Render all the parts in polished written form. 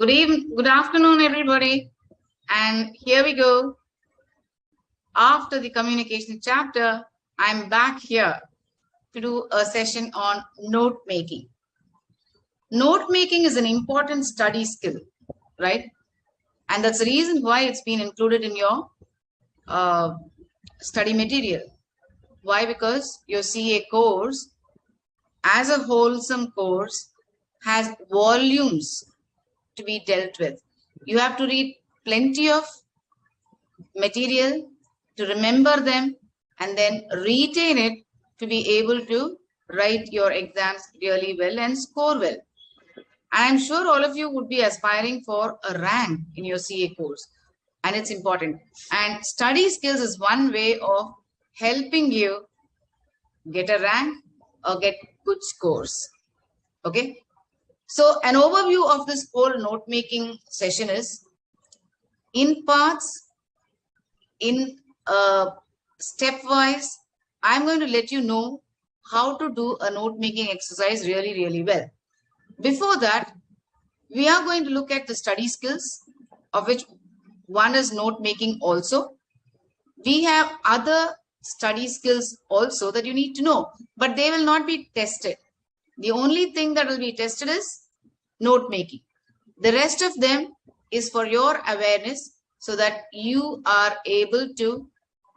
Good evening, good afternoon, everybody. And here we go. After the communication chapter, I'm back here to do a session on note making. Note making is an important study skill, right? And that's the reason why it's been included in your study material. Why? Because your CA course, as a wholesome course, has volumes to be dealt with. You have to read plenty of material to remember them and then retain it to be able to write your exams really well and score well. I'm sure all of you would be aspiring for a rank in your CA course, and it's important. And study skills is one way of helping you get a rank or get good scores. Okay. So an overview of this whole note making session is in parts, in stepwise. I'm going to let you know how to do a note making exercise really well. Before that, we are going to look at the study skills, of which one is note making also. We have other study skills also that you need to know, but they will not be tested. The only thing that will be tested is note making. The rest of them is for your awareness so that you are able to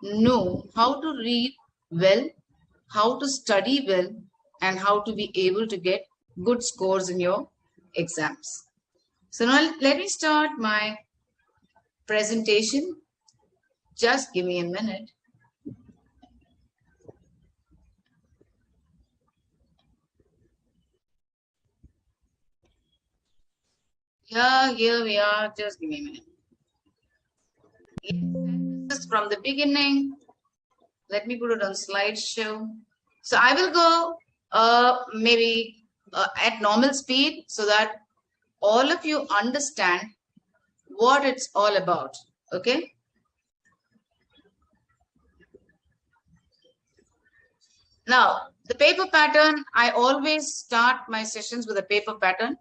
know how to read well, how to study well, and how to be able to get good scores in your exams. So now let me start my presentation. Just give me a minute. Yeah, here we are. Just give me a minute. This is from the beginning. Let me put it on slideshow. So I will go maybe at normal speed so that all of you understand what it's all about. Okay. Now, the paper pattern, I always start my sessions with a paper pattern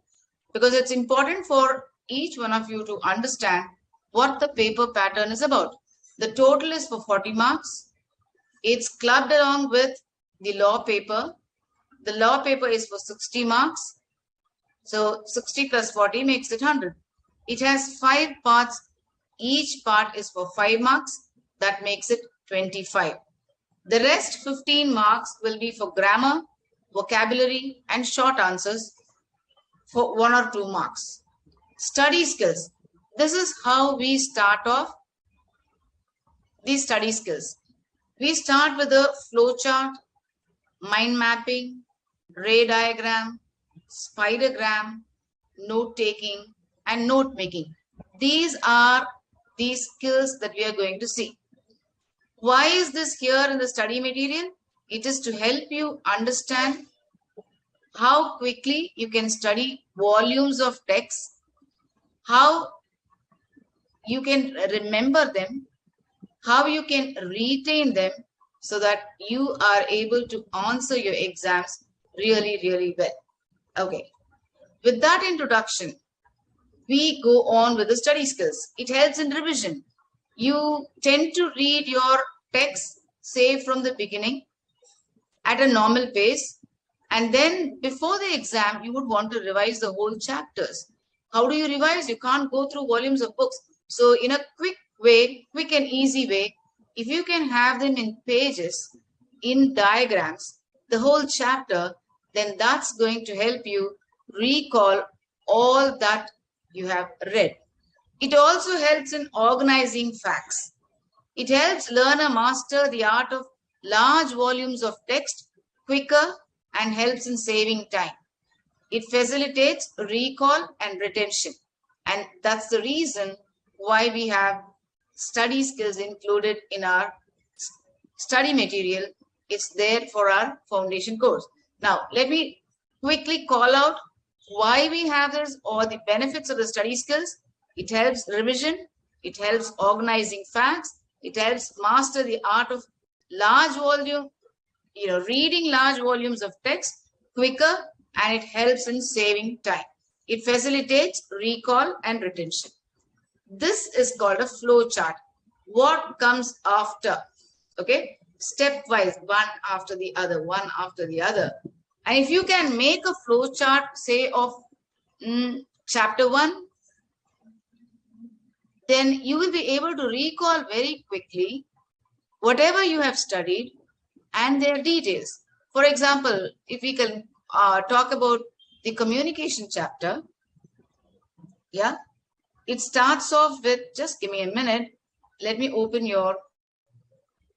because it's important for each one of you to understand what the paper pattern is about. The total is for 40 marks. It's clubbed along with the law paper. The law paper is for 60 marks. So 60 plus 40 makes it 100. It has 5 parts. Each part is for 5 marks. That makes it 25. The rest 15 marks will be for grammar, vocabulary, and short answers for 1 or 2 marks. Study skills. This is how we start off these study skills. We start with a flowchart, mind mapping, ray diagram, spidergram, note taking, and note making. These are the skills that we are going to see. Why is this here in the study material? It is to help you understand how quickly you can study volumes of text, how you can remember them, how you can retain them so that you are able to answer your exams really well. Okay. With that introduction, we go on with the study skills. It helps in revision. You tend to read your text, say from the beginning, at a normal pace. And then before the exam, you would want to revise the whole chapters. How do you revise? You can't go through volumes of books. So in a quick way, quick and easy way, if you can have them in pages, in diagrams, the whole chapter, then that's going to help you recall all that you have read. It also helps in organizing facts. It helps learner master the art of large volumes of text quicker and helps in saving time. It facilitates recall and retention. And that's the reason why we have study skills included in our study material. It's there for our foundation course. Now, let me quickly call out why we have this or the benefits of the study skills. It helps revision. It helps organizing facts. It helps master the art of large volume, reading large volumes of text quicker, and it helps in saving time. It facilitates recall and retention. This is called a flow chart. What comes after? Okay, stepwise, one after the other, one after the other. And if you can make a flow chart, say of chapter 1, then you will be able to recall very quickly whatever you have studied and their details. For example, if we can talk about the communication chapter, yeah, it starts off with, just give me a minute, let me open your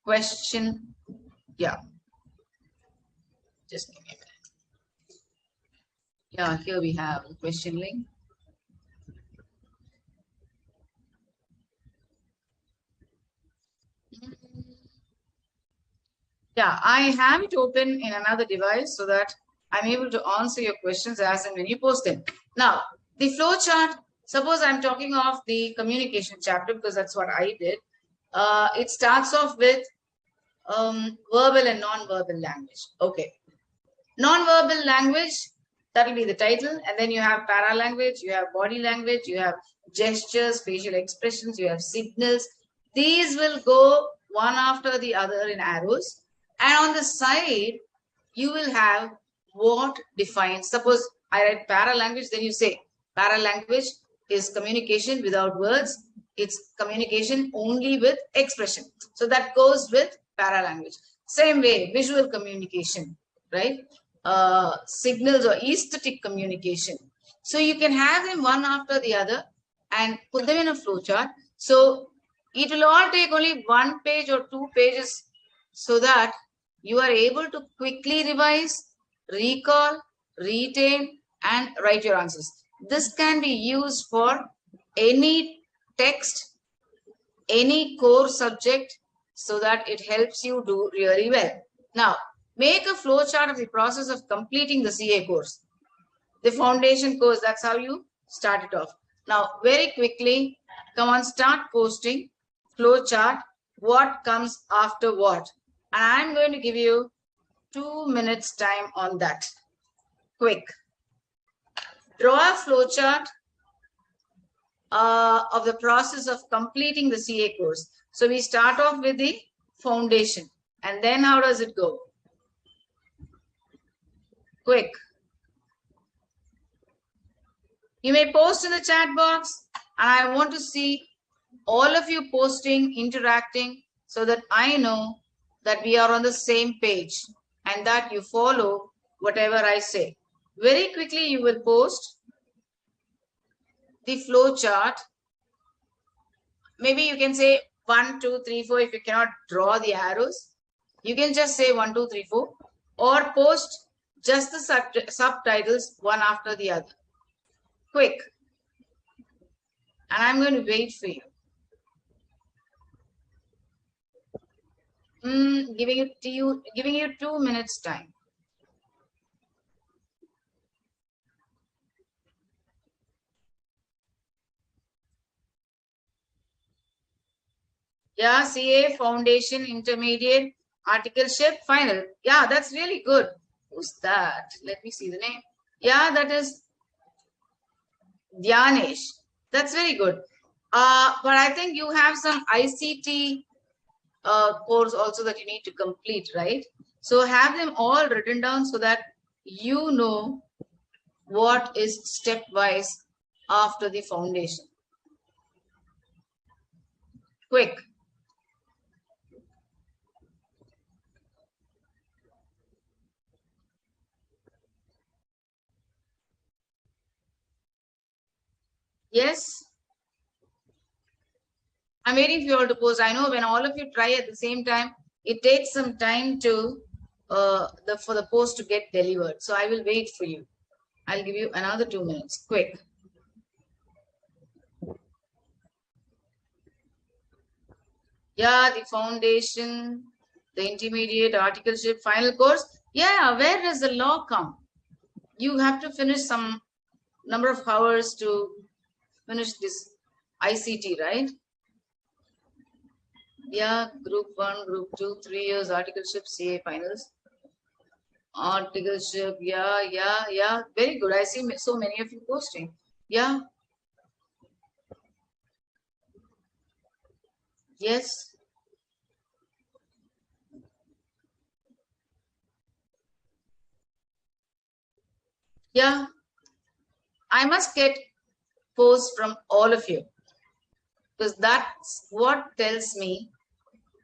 question. Yeah, just give me a minute. Yeah, here we have the question link. Yeah, I have it open in another device so that I'm able to answer your questions as and when you post them. Now, the flow chart, suppose I'm talking of the communication chapter because that's what I did. It starts off with verbal and non-verbal language. Okay. Non-verbal language, that will be the title. And then you have para-language, you have body language, you have gestures, facial expressions, you have signals. These will go one after the other in arrows. And on the side, you will have what defines. Suppose I write para-language, then you say para-language is communication without words. It's communication only with expression. So that goes with para-language. Same way, visual communication, right? Signals or aesthetic communication. So you can have them one after the other and put them in a flowchart. So it will all take only 1 page or 2 pages so that you are able to quickly revise, recall, retain, and write your answers. This can be used for any text, any core subject, so that it helps you do really well. Now, make a flow chart of the process of completing the CA course. The foundation course, that's how you start it off. Now, very quickly, come on, start posting flow chart, what comes after what. And I'm going to give you 2 minutes time on that. Quick. Draw a flow chart of the process of completing the CA course. So we start off with the foundation. And then how does it go? Quick. You may post in the chat box. And I want to see all of you posting, interacting, so that I know that we are on the same page and that you follow whatever I say. Very quickly, you will post the flow chart. Maybe you can say 1, 2, 3, 4. If you cannot draw the arrows, you can just say 1, 2, 3, 4, or post just the subtitles one after the other. Quick. And I'm going to wait for you. Giving you 2 minutes time. Yeah, CA, foundation, intermediate, articleship, final. Yeah, that's really good. Who's that? Let me see the name. Yeah, that is Dhyanesh. That's very good. But I think you have some ICT course also that you need to complete, right? So have them all written down so that you know what is stepwise after the foundation. Quick. Yes. I'm waiting for you all to post. I know when all of you try at the same time, it takes some time to for the post to get delivered. So I will wait for you. I'll give you another 2 minutes. Quick. Yeah, the foundation, the intermediate, articleship, final course. Yeah, where does the law come? You have to finish some number of hours to finish this ICT, right? Yeah, group 1, group 2, 3 years, articleship, CA finals. Articleship. Yeah. Very good. I see so many of you posting. Yeah. Yes. Yeah. I must get posts from all of you because that's what tells me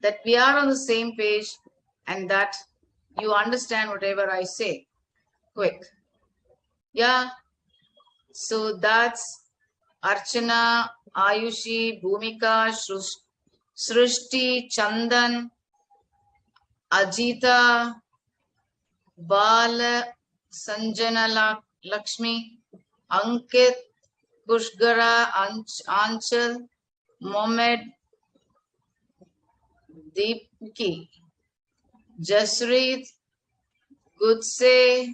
that we are on the same page and that you understand whatever I say. Quick. Yeah. So that's Archana, Ayushi, Bhumika, Srishti, Chandan, Ajita, Bala, Sanjana Lakshmi, Ankit, Kushgara, Anchal, Mohammed, Deepki, Jasreet, Gudse,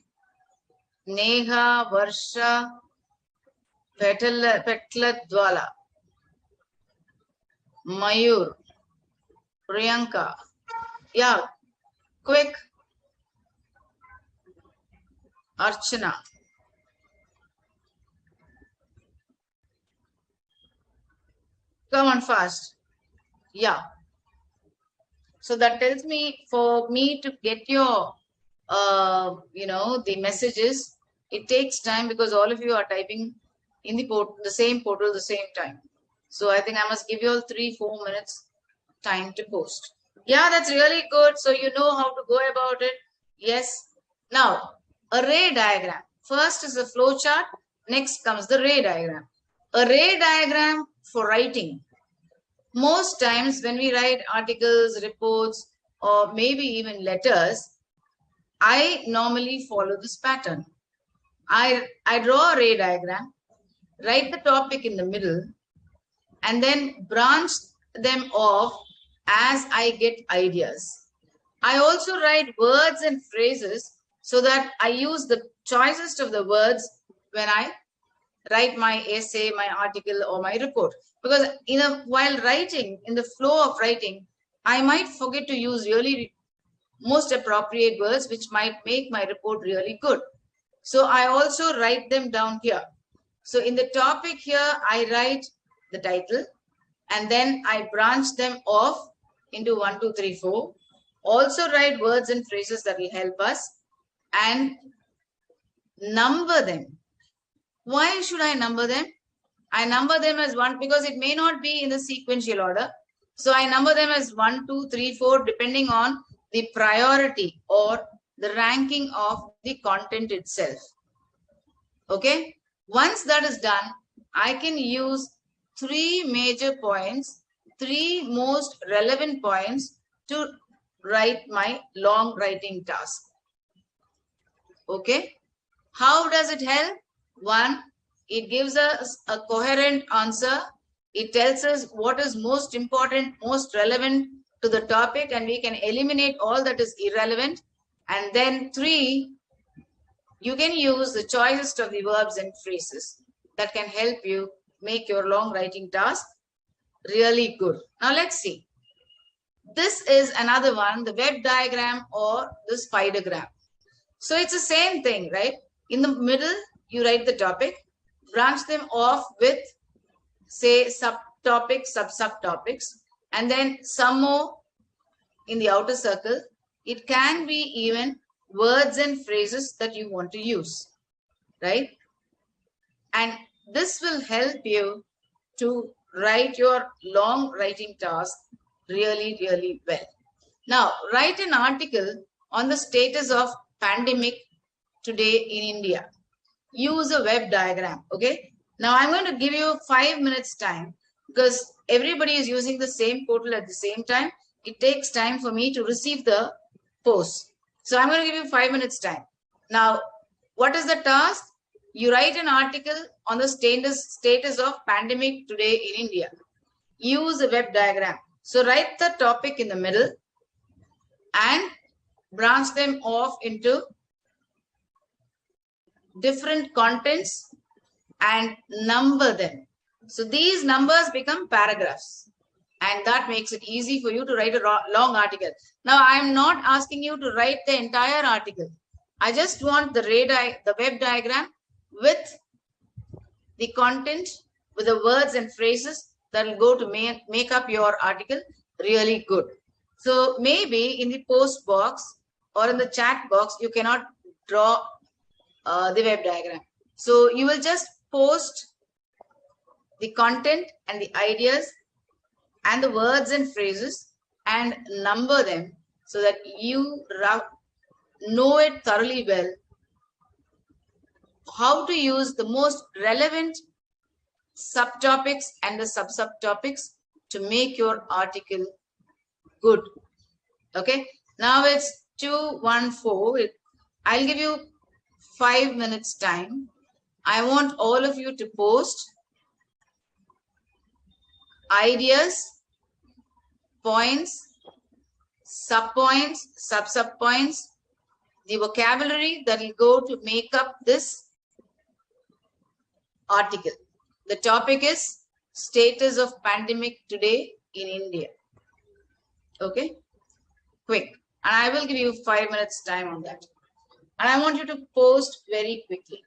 Neha, Varsha, Petla Dwala, Mayur, Priyanka. Yeah, quick, Archana. Come on fast. Yeah. So that tells me for me to get your, the messages, it takes time because all of you are typing in the same portal, the same time. So I think I must give you all 3-4 minutes time to post. Yeah, that's really good. So you know how to go about it. Yes. Now, array diagram. First is the flow chart. Next comes the ray diagram. Array diagram for writing. Most times when we write articles, reports, or maybe even letters, I normally follow this pattern. I draw a ray diagram, write the topic in the middle, and then branch them off as I get ideas. I also write words and phrases so that I use the choicest of the words when I write my essay, my article, or my report. Because while writing, in the flow of writing, I might forget to use really most appropriate words, which might make my report really good. So I also write them down here. So in the topic here, I write the title and then I branch them off into 1, 2, 3, 4. Also write words and phrases that will help us and number them. Why should I number them? I number them as 1 because it may not be in the sequential order. So I number them as 1, 2, 3, 4 depending on the priority or the ranking of the content itself. Okay. Once that is done, I can use 3 major points, 3 most relevant points to write my long writing task. Okay. How does it help? 1, it gives us a coherent answer. It tells us what is most important, most relevant to the topic, and we can eliminate all that is irrelevant. And then 3, you can use the choicest of the verbs and phrases that can help you make your long writing task really good. Now let's see. This is another one, the web diagram or the spidergram. So it's the same thing, right? In the middle, you write the topic, branch them off with, say, subtopics, subtopics, and then some more in the outer circle. It can be even words and phrases that you want to use, right? And this will help you to write your long writing task really, really well. Now, write an article on the status of pandemic today in India. Use a web diagram. Okay. Now I'm going to give you 5 minutes time because everybody is using the same portal at the same time. It takes time for me to receive the post. So I'm going to give you 5 minutes time. Now, what is the task? You write an article on the status of pandemic today in India. Use a web diagram. So write the topic in the middle and branch them off into different contents and number them. So these numbers become paragraphs and that makes it easy for you to write a long article. Now, I'm not asking you to write the entire article. I just want the web diagram with the content, with the words and phrases that will go to make up your article really good. So maybe in the post box or in the chat box, you cannot draw the web diagram. So you will just post the content and the ideas and the words and phrases and number them so that you know it thoroughly well, how to use the most relevant subtopics and the subtopics to make your article good. Okay, now it's 2:14. I'll give you 5 minutes time. I want all of you to post ideas, points, subpoints, subpoints, the vocabulary that will go to make up this article. The topic is status of pandemic today in India. Okay, quick. And I will give you 5 minutes time on that. And I want you to post very quickly.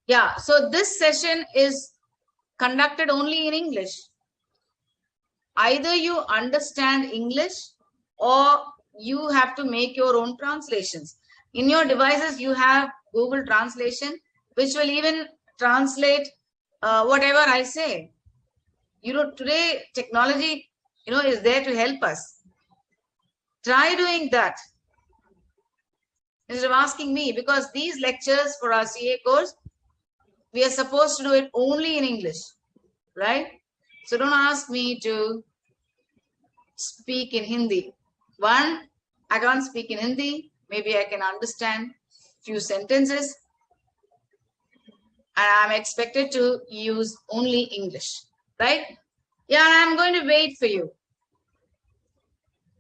Yeah, so this session is conducted only in English. Either you understand English or you have to make your own translations. In your devices, you have Google Translation, which will even translate whatever I say. Today technology, is there to help us. Try doing that instead of asking me, because these lectures for our CA course, we are supposed to do it only in English, right? So don't ask me to speak in Hindi. One, I can't speak in Hindi. Maybe I can understand few sentences. And I'm expected to use only English, right? Yeah, I'm going to wait for you.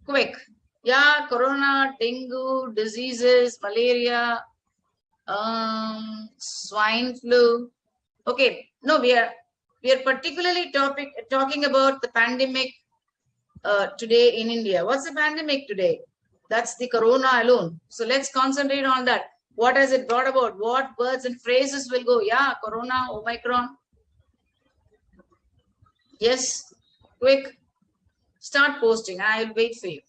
Quick. Yeah, corona, dengue, diseases, malaria, swine flu. Okay, no, we are particularly talking about the pandemic today in India. What's the pandemic today? That's the corona alone. So let's concentrate on that. What has it brought about? What words and phrases will go? Yeah, corona, Omicron. Yes, quick. Start posting. I will wait for you.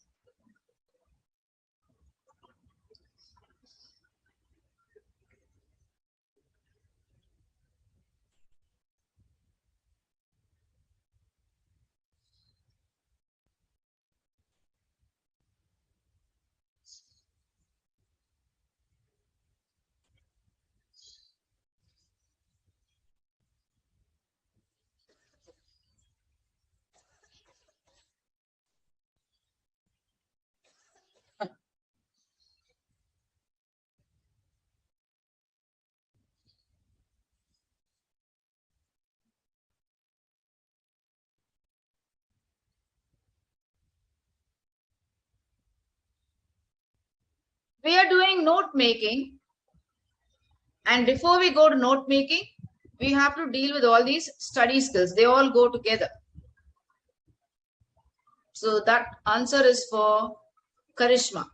We are doing note making. And before we go to note making, we have to deal with all these study skills. They all go together. So that answer is for Karishma.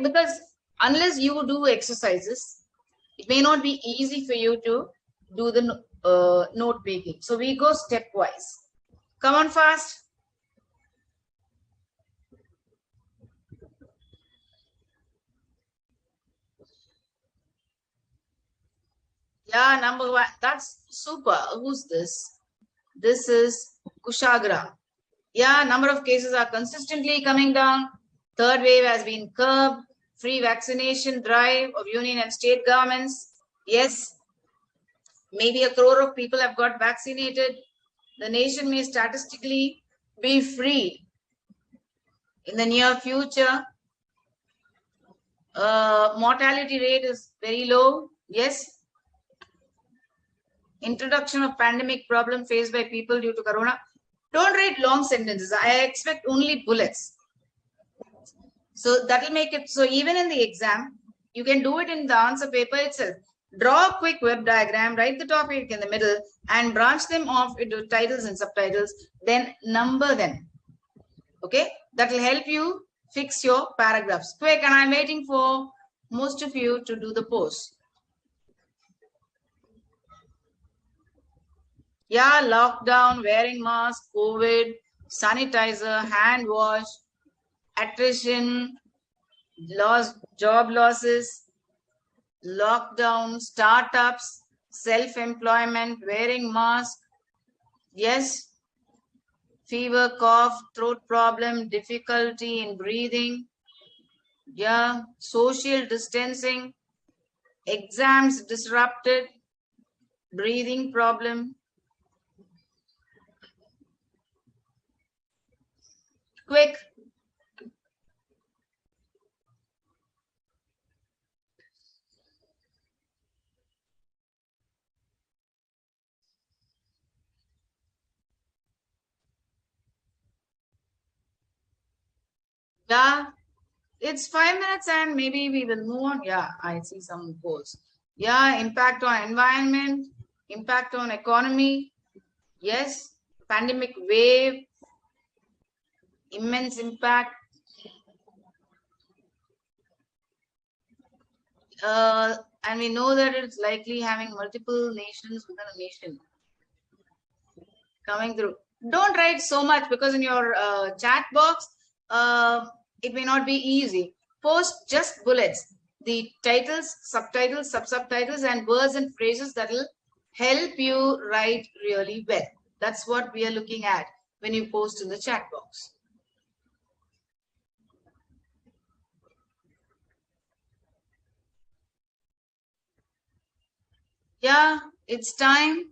Because unless you do exercises, it may not be easy for you to do the note making. So we go stepwise. Come on fast. Yeah, number one. That's super. Who's this? This is Kushagra. Yeah, number of cases are consistently coming down. Third wave has been curbed. Free vaccination drive of union and state governments. Yes, maybe 1 crore of people have got vaccinated. The nation may statistically be free in the near future. Mortality rate is very low. Yes. introduction of pandemic problem faced by people due to corona. Don't write long sentences. I expect only bullets. So that will make it, so even in the exam, you can do it in the answer paper itself. Draw a quick web diagram, write the topic in the middle, and branch them off into titles and subtitles, then number them. Okay, that will help you fix your paragraphs. Quick, and I'm waiting for most of you to do the post. Yeah, lockdown, wearing mask, COVID, sanitizer, hand wash, attrition, job losses, lockdown, startups, self-employment, wearing mask, yes, fever, cough, throat problem, difficulty in breathing, yeah, social distancing, exams disrupted, breathing problem. Quick. Yeah, it's 5 minutes and maybe we will move on. Yeah, I see some goals. Yeah, impact on environment, impact on economy. Yes, pandemic wave, immense impact. And we know that it's likely having multiple nations within a nation coming through. Don't write so much because in your chat box, it may not be easy. Post just bullets, the titles, subtitles, sub-subtitles, and words and phrases that will help you write really well. That's what we are looking at when you post in the chat box. Yeah, it's time.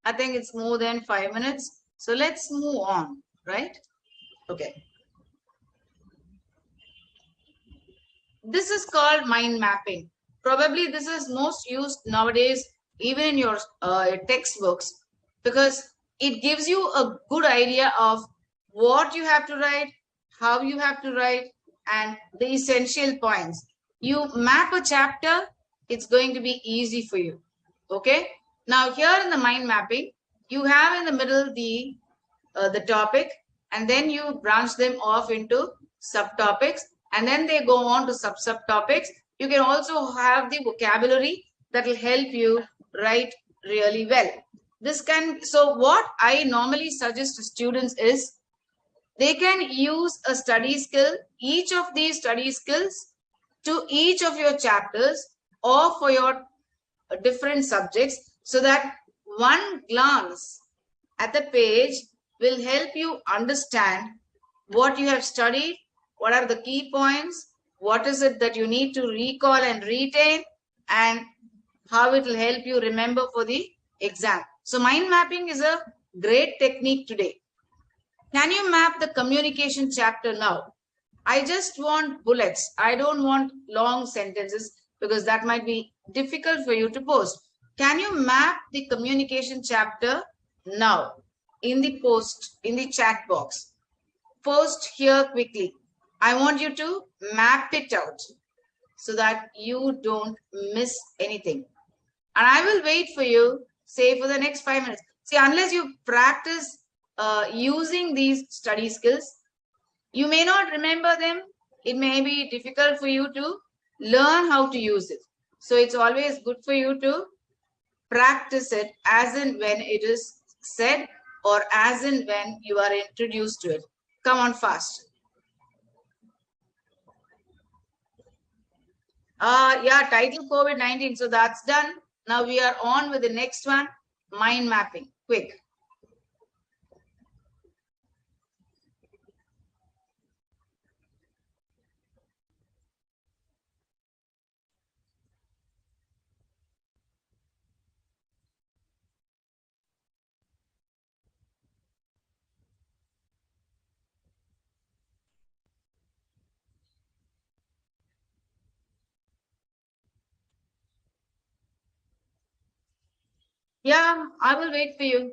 I think it's more than 5 minutes. So let's move on, right? Okay. This is called mind mapping. Probably this is most used nowadays, even in your textbooks, because it gives you a good idea of what you have to write, how you have to write, and the essential points. You map a chapter, it's going to be easy for you. Okay. Now here in the mind mapping, you have in the middle the topic, and then you branch them off into subtopics, and then they go on to subtopics. You can also have the vocabulary that will help you write really well. This can, so what I normally suggest to students is they can use a study skill, each of these study skills to each of your chapters or for your different subjects, so that one glance at the page will help you understand what you have studied, what are the key points, what is it that you need to recall and retain, and how it will help you remember for the exam. So mind mapping is a great technique today. Can you map the communication chapter now? I just want bullets. I don't want long sentences because that might be difficult for you to post. Can you map the communication chapter now in the post, in the chat box? Post here quickly. I want you to map it out so that you don't miss anything. And I will wait for you, say for the next 5 minutes. See, unless you practice using these study skills, you may not remember them. It may be difficult for you to learn how to use it. So it's always good for you to practice it as in when it is said or as in when you are introduced to it. Come on fast. Yeah, title COVID-19. So that's done. Now we are on with the next one, mind mapping. Quick. Yeah, I will wait for you.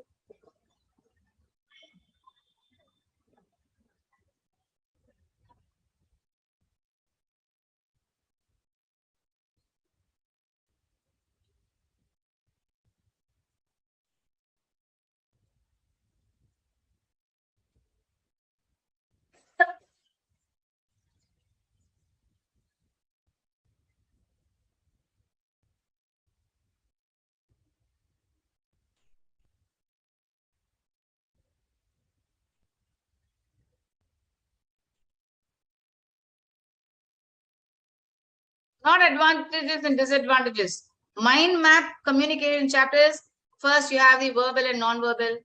Not advantages and disadvantages. Mind map communication chapters. First, you have the verbal and non-verbal.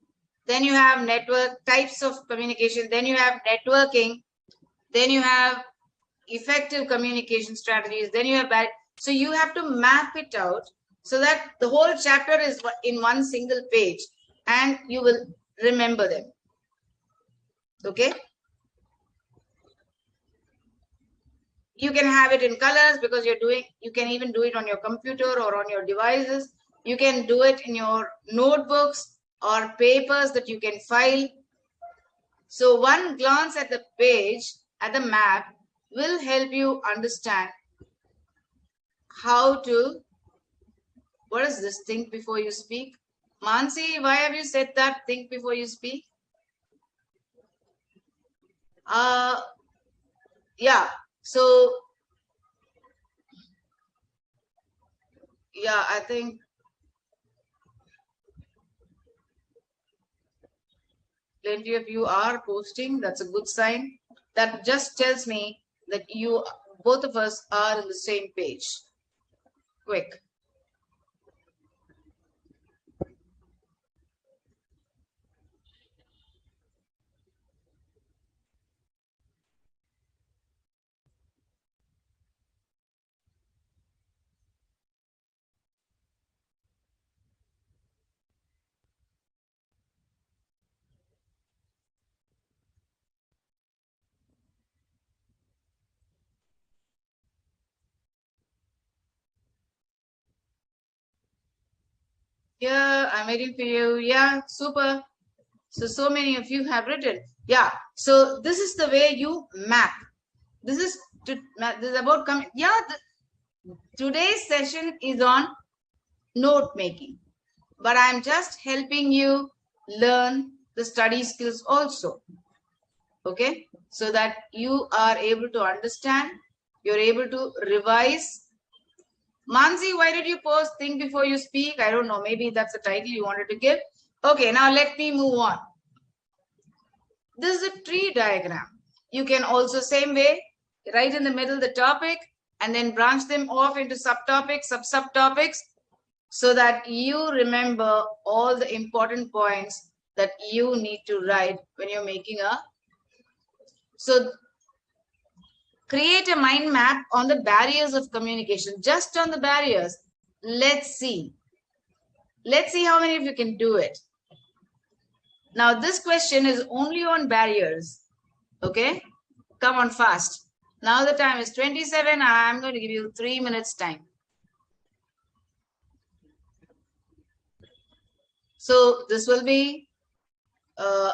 Then you have network types of communication. Then you have networking. Then you have effective communication strategies. Then you have bad. So you have to map it out so that the whole chapter is in one single page and you will remember them. Okay. You can have it in colors because you can even do it on your computer or on your devices. You can do it in your notebooks or papers that you can file. So one glance at the page, at the map, will help you understand how to, what is this, think before you speak? Mansi, why have you said that, think before you speak? Uh, yeah, so, yeah, I think plenty of you are posting. That's a good sign. That just tells me that you, both of us, are on the same page. Quick. Yeah, I'm waiting for you. Yeah, super. So many of you have written. Yeah. So this is the way you map. This is this is about coming. Yeah. Today's session is on note making, but I'm just helping you learn the study skills also. Okay, so that you are able to understand, you're able to revise. Mansi, why did you post think before you speak? I don't know, maybe that's the title you wanted to give. Okay, now let me move on. This is a tree diagram. You can also same way, right in the middle the topic and then branch them off into subtopics, subtopics, so that you remember all the important points that you need to write when you're making a. So create a mind map on the barriers of communication, just on the barriers. Let's see. Let's see how many of you can do it. Now, this question is only on barriers. Okay? Come on fast. Now the time is 27. I'm going to give you 3 minutes time. So this will be, a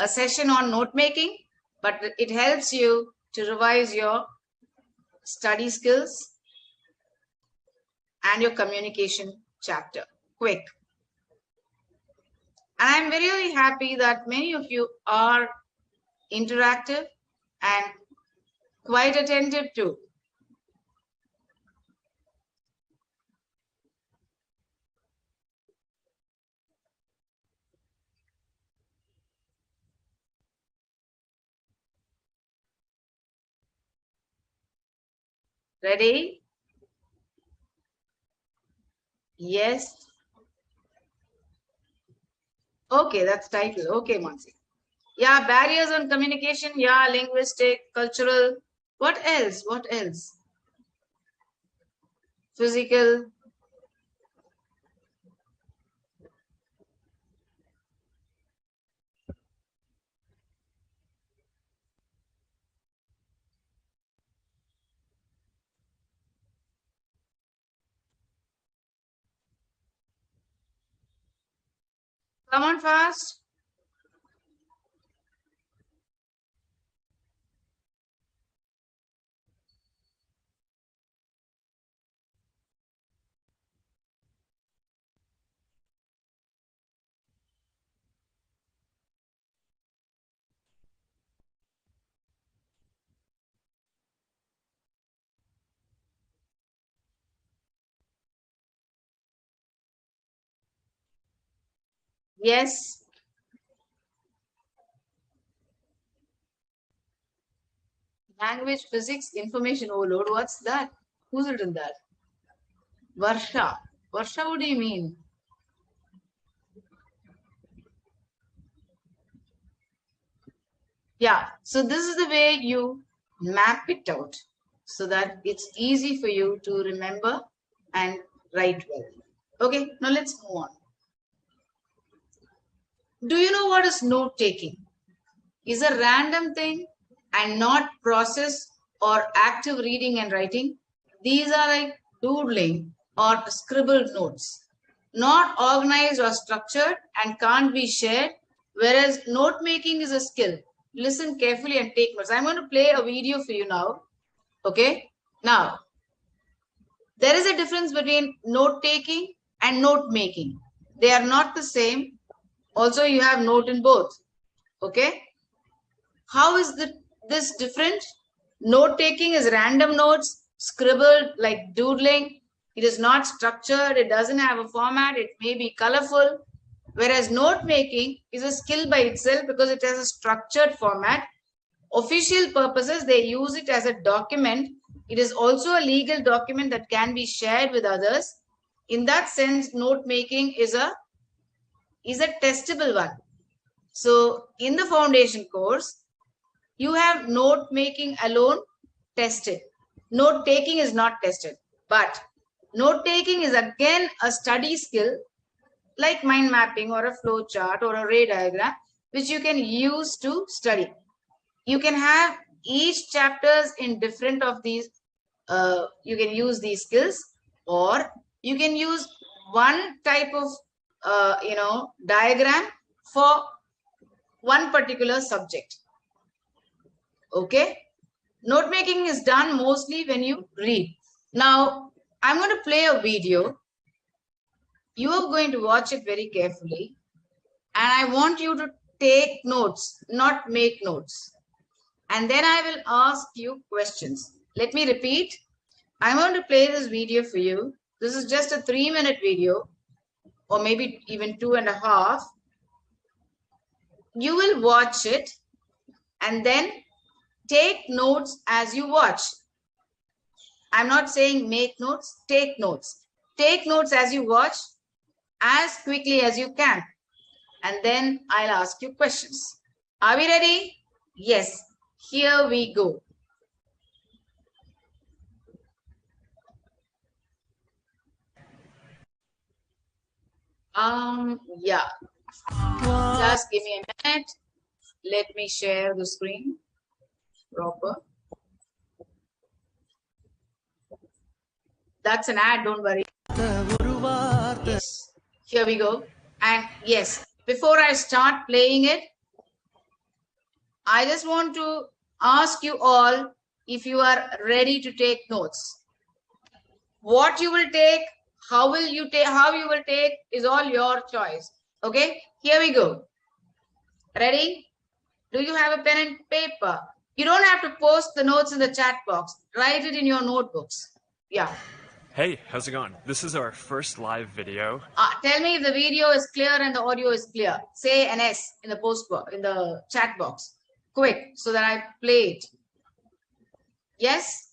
session on note making, but it helps you to revise your study skills and your communication chapter. Quick. And I'm very happy that many of you are interactive and quite attentive too. Ready? Yes. Okay, that's title. Okay, Mansi. Yeah, barriers on communication. Yeah, linguistic, cultural. What else? What else? Physical. Come on fast. Yes. Language, physics, information overload. What's that? Who's written that? Varsha. Varsha, what do you mean? Yeah. So this is the way you map it out so that it's easy for you to remember and write well. Okay. Now let's move on. Do you know what is note taking? Is a random thing and not process or active reading and writing. These are like doodling or scribbled notes, not organized or structured and can't be shared, whereas note making is a skill. Listen carefully and take notes. I'm going to play a video for you now. Okay. Now, there is a difference between note taking and note making. They are not the same. Also, you have note in both. Okay. How is this different? Note taking is random notes, scribbled like doodling. It is not structured. It doesn't have a format. It may be colorful. Whereas note making is a skill by itself because it has a structured format. Official purposes, they use it as a document. It is also a legal document that can be shared with others. In that sense, note making is a testable one. So in the foundation course, you have note making alone tested. Note taking is not tested, but note taking is again a study skill like mind mapping or a flow chart or a ray diagram, which you can use to study. You can have each chapters in different of these. You can use these skills, or you can use one type of diagram for one particular subject. Okay. Note making is done mostly when you read. Now, I'm going to play a video. You are going to watch it very carefully. And I want you to take notes, not make notes. And then I will ask you questions. Let me repeat. I'm going to play this video for you. This is just a 3-minute video, or maybe even 2.5. You will watch it and then take notes as you watch. I'm not saying make notes, take notes. Take notes as you watch as quickly as you can. And then I'll ask you questions. Are we ready? Yes. Here we go. Yeah. Just give me a minute. Let me share the screen proper. That's an ad, don't worry. Yes. Here we go. And yes, before I start playing it, I just want to ask you all if you are ready to take notes. What you will take, how you will take is all your choice. Okay, here we go. Ready? Do you have a pen and paper? You don't have to post the notes in the chat box. Write it in your notebooks. Yeah. Hey, how's it going? This is our first live video. Tell me if the video is clear and the audio is clear. Say an S in the chat box. Quick, so that I play it. Yes?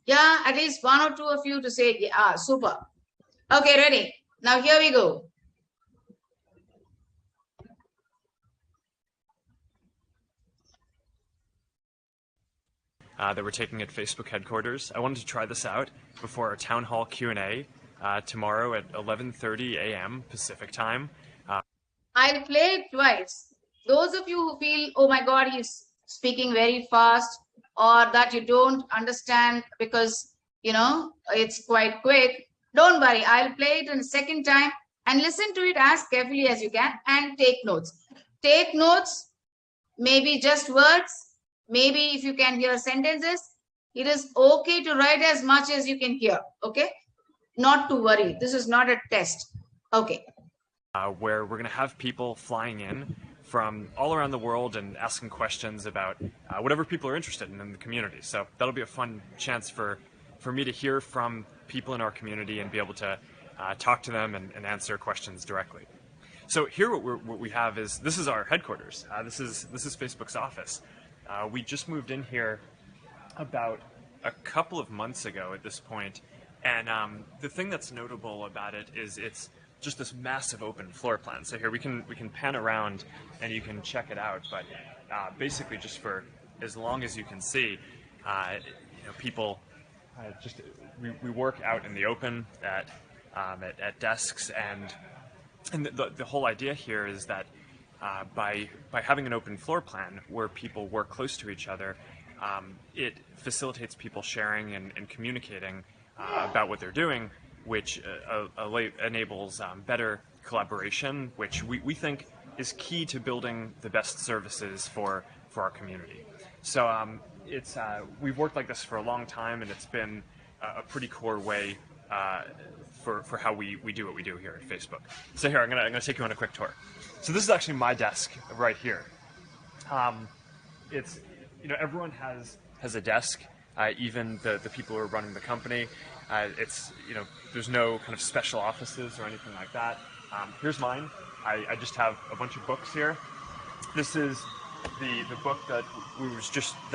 Yeah, at least 1 or 2 of you to say, yeah, super. Okay, ready. Now here we go. That we're taking at Facebook headquarters. I wanted to try this out before our town hall Q&A tomorrow at 11:30 a.m. Pacific time. I'll play it twice. Those of you who feel, oh my God, he's speaking very fast, or that you don't understand because, it's quite quick, Don't worry, I'll play it in a second time and listen to it as carefully as you can and take notes. Take notes, maybe just words, maybe if you can hear sentences. It is okay to write as much as you can hear, okay? Not to worry. This is not a test. Okay. Where we're going to have people flying in from all around the world and asking questions about whatever people are interested in the community. So that'll be a fun chance for me to hear from people in our community and be able to talk to them and answer questions directly. So here what we have is, this is our headquarters. This is Facebook's office. We just moved in here about a couple of months ago at this point, and the thing that's notable about it is it's just this massive open floor plan. So here we can pan around and you can check it out, but basically just for as long as you can see, people we work out in the open at desks, and the whole idea here is that by having an open floor plan where people work close to each other, it facilitates people sharing and communicating about what they're doing, which enables better collaboration, which we think is key to building the best services for our community. So we've worked like this for a long time, and it's been a pretty core way for how we do what we do here at Facebook. So here, I'm gonna take you on a quick tour. So this is actually my desk right here. It's, everyone has a desk, even the people who are running the company. It's, there's no kind of special offices or anything like that. Here's mine. I just have a bunch of books here. This is the book that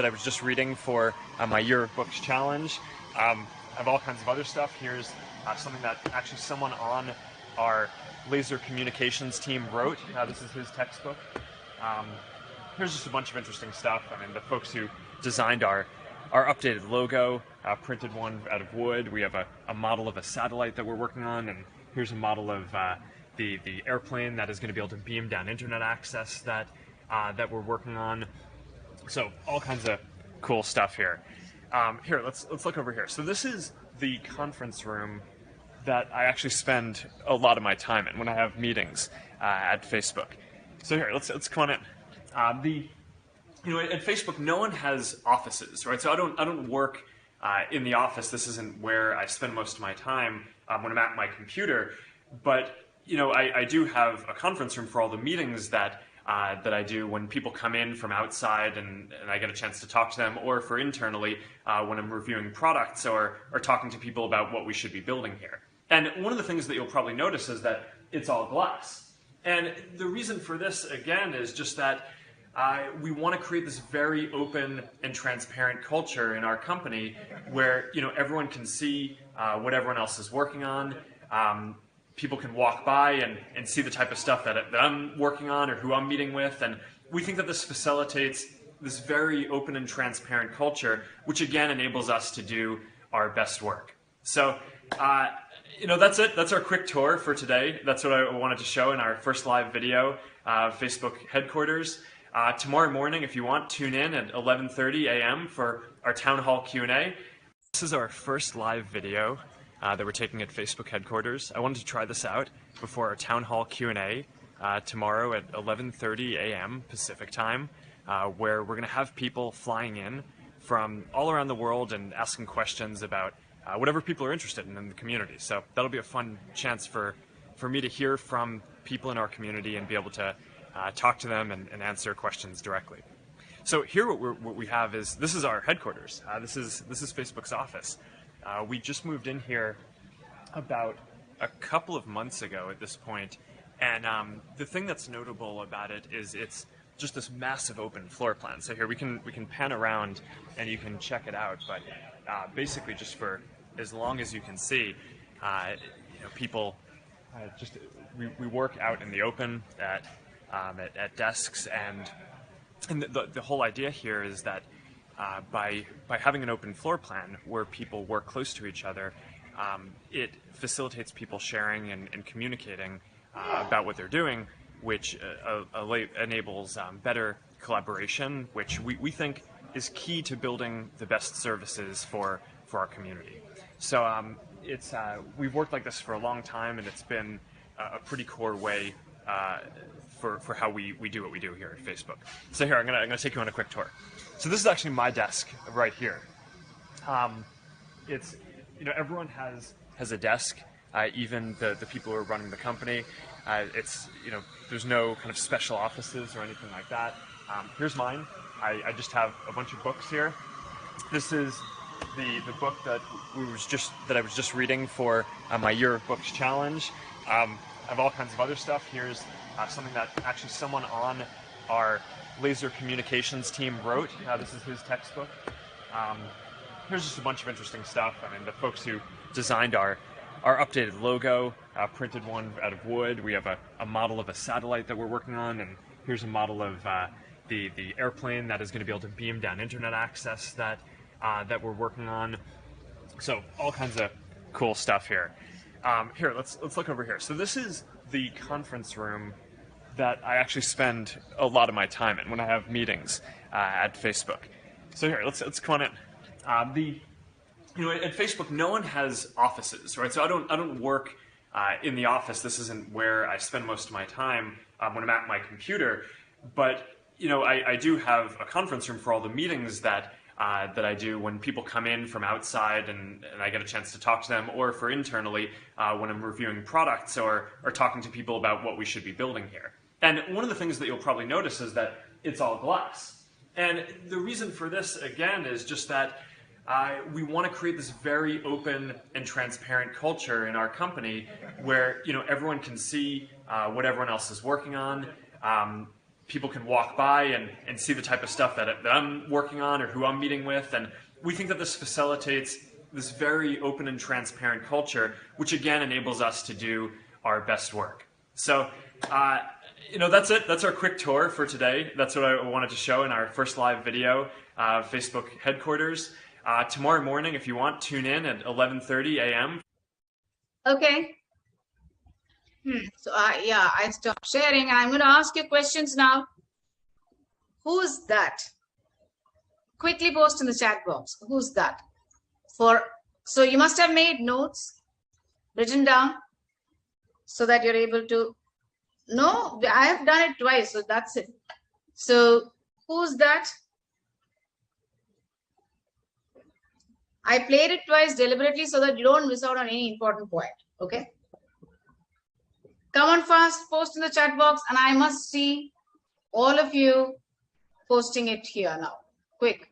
I was just reading for my Year of Books challenge. I have all kinds of other stuff. Here's something that actually someone on our laser communications team wrote. This is his textbook. Here's just a bunch of interesting stuff. I mean, the folks who designed our updated logo, printed one out of wood. We have a model of a satellite that we're working on, and here's a model of the airplane that is going to be able to beam down internet access that we're working on. So all kinds of cool stuff here. Here, let's look over here. So this is the conference room that I actually spend a lot of my time in when I have meetings at Facebook. So here, let's come on in. At Facebook, no one has offices, right? So I don't work in the office. This isn't where I spend most of my time when I'm at my computer. But I do have a conference room for all the meetings that I do when people come in from outside and I get a chance to talk to them, or for internally when I'm reviewing products or talking to people about what we should be building here. And one of the things that you'll probably notice is that it's all glass. And the reason for this, again, is just that we want to create this very open and transparent culture in our company where everyone can see what everyone else is working on. People can walk by and see the type of stuff that I'm working on or who I'm meeting with. And we think that this facilitates this very open and transparent culture, which again enables us to do our best work. So, that's it. That's our quick tour for today. That's what I wanted to show in our first live video, Facebook headquarters. Tomorrow morning, if you want, tune in at 11:30 a.m. for our town hall Q&A. This is our first live video that we're taking at Facebook headquarters. I wanted to try this out before our town hall Q&A tomorrow at 11:30 a.m. Pacific time, where we're going to have people flying in from all around the world and asking questions about whatever people are interested in the community. So that'll be a fun chance for me to hear from people in our community and be able to talk to them and answer questions directly. So here what we have is, this is our headquarters. This is Facebook's office. We just moved in here about a couple of months ago at this point, and the thing that's notable about it is it's just this massive open floor plan. So here we can pan around and you can check it out, but basically just for as long as you can see, people we work out in the open at desks, and the whole idea here is that by having an open floor plan where people work close to each other, it facilitates people sharing and communicating about what they're doing, which enables better collaboration, which we think is key to building the best services for our community. So we've worked like this for a long time, and it's been a pretty core way for how we do what we do here at Facebook. So here, I'm gonna take you on a quick tour. So this is actually my desk right here. It's, everyone has a desk, even the people who are running the company. It's, there's no kind of special offices or anything like that. Here's mine. I just have a bunch of books here. This is the book that I was just reading for my Year of Books challenge. I have all kinds of other stuff. Here's something that actually someone on our laser communications team wrote. This is his textbook. Here's just a bunch of interesting stuff. I mean, the folks who designed our updated logo, printed one out of wood. We have a model of a satellite that we're working on, and here's a model of the airplane that is going to be able to beam down internet access that we're working on. So all kinds of cool stuff here. Here, let's look over here. So this is the conference room that I actually spend a lot of my time in when I have meetings at Facebook. So here, let's come on in. At Facebook, no one has offices, right? So I don't work in the office. This isn't where I spend most of my time when I'm at my computer. But I do have a conference room for all the meetings that I do when people come in from outside and I get a chance to talk to them, or for internally when I'm reviewing products or talking to people about what we should be building here. And one of the things that you'll probably notice is that it's all glass. And the reason for this, again, is just that we want to create this very open and transparent culture in our company where everyone can see what everyone else is working on. People can walk by and see the type of stuff that I'm working on or who I'm meeting with. And we think that this facilitates this very open and transparent culture, which again enables us to do our best work. So, that's it. That's our quick tour for today. That's what I wanted to show in our first live video, Facebook headquarters. Tomorrow morning, if you want, tune in at 11:30 a.m. Okay. So I stopped sharing, and I'm going to ask you questions now. Who's that? Quickly post in the chat box. Who's that? So you must have made notes, written down, so that you're able to. No, I have done it twice, so that's it. So who's that? I played it twice deliberately so that you don't miss out on any important point. Okay. Come on fast, post in the chat box, and I must see all of you posting it here now. Quick.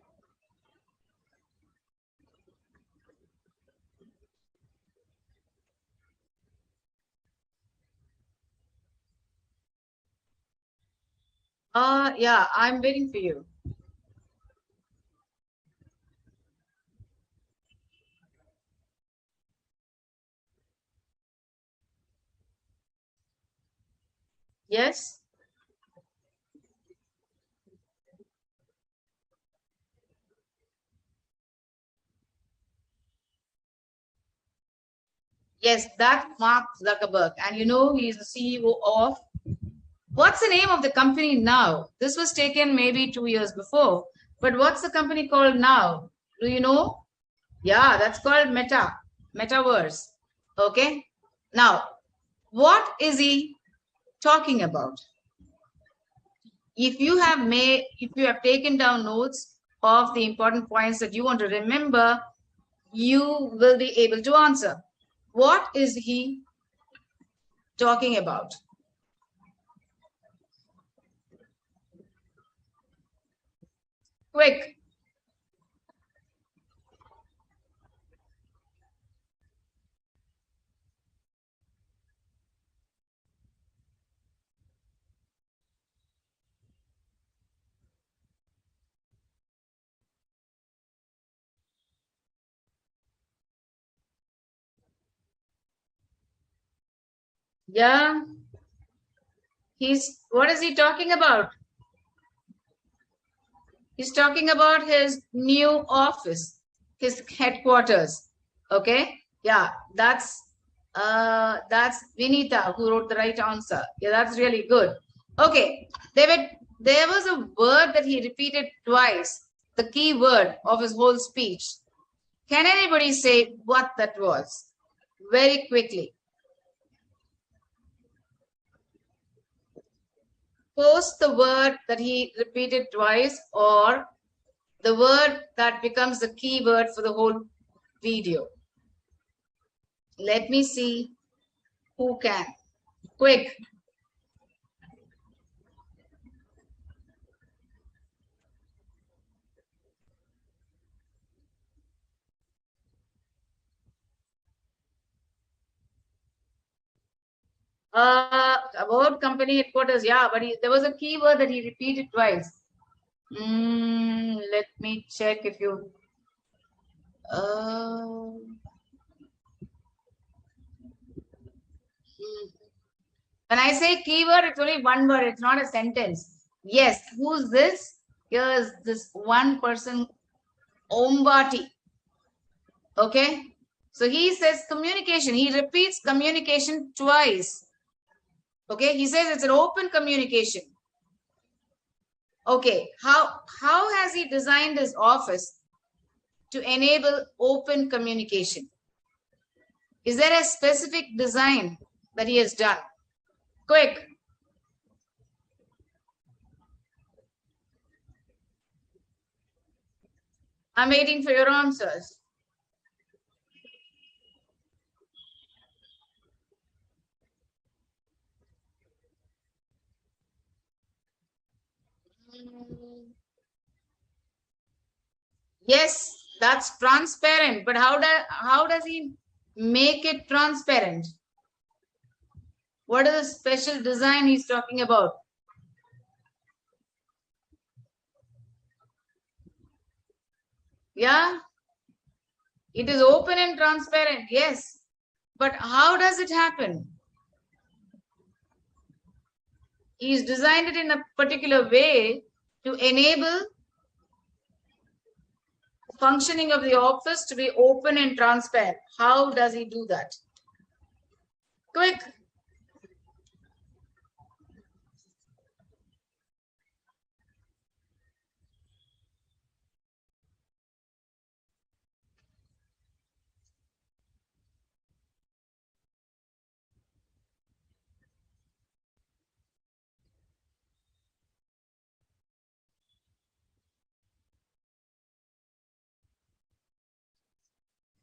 Yeah, I'm waiting for you. Yes. Yes, that Mark Zuckerberg. And he's the CEO of, what's the name of the company now? This was taken maybe 2 years before, but what's the company called now? Do you know? Yeah, that's called Metaverse. Okay. Now, what is he talking about? If you have taken down notes of the important points that you want to remember, you will be able to answer. What is he talking about? Quick. Yeah. What is he talking about? He's talking about his new office, his headquarters. Okay. Yeah, that's Vinita who wrote the right answer. Yeah, that's really good. Okay, there was a word that he repeated twice, the key word of his whole speech. Can anybody say what that was? very quickly. Post the word that he repeated twice or the word that becomes the keyword for the whole video. Let me see who can. Quick. About company headquarters, yeah, but there was a keyword that he repeated twice. Let me check if you. When I say keyword, it's only one word. It's not a sentence. Yes, who's this? Here's this one person, Ombati. Okay. So he says communication. He repeats communication twice. Okay. He says it's an open communication. Okay. How has he designed his office to enable open communication? Is there a specific design that he has done? Quick. I'm waiting for your answers. Yes, that's transparent. But how does he make it transparent? What is the special design he's talking about? Yeah, it is open and transparent. Yes, but how does it happen? He's designed it in a particular way to enable functioning of the office to be open and transparent. How does he do that? Quick.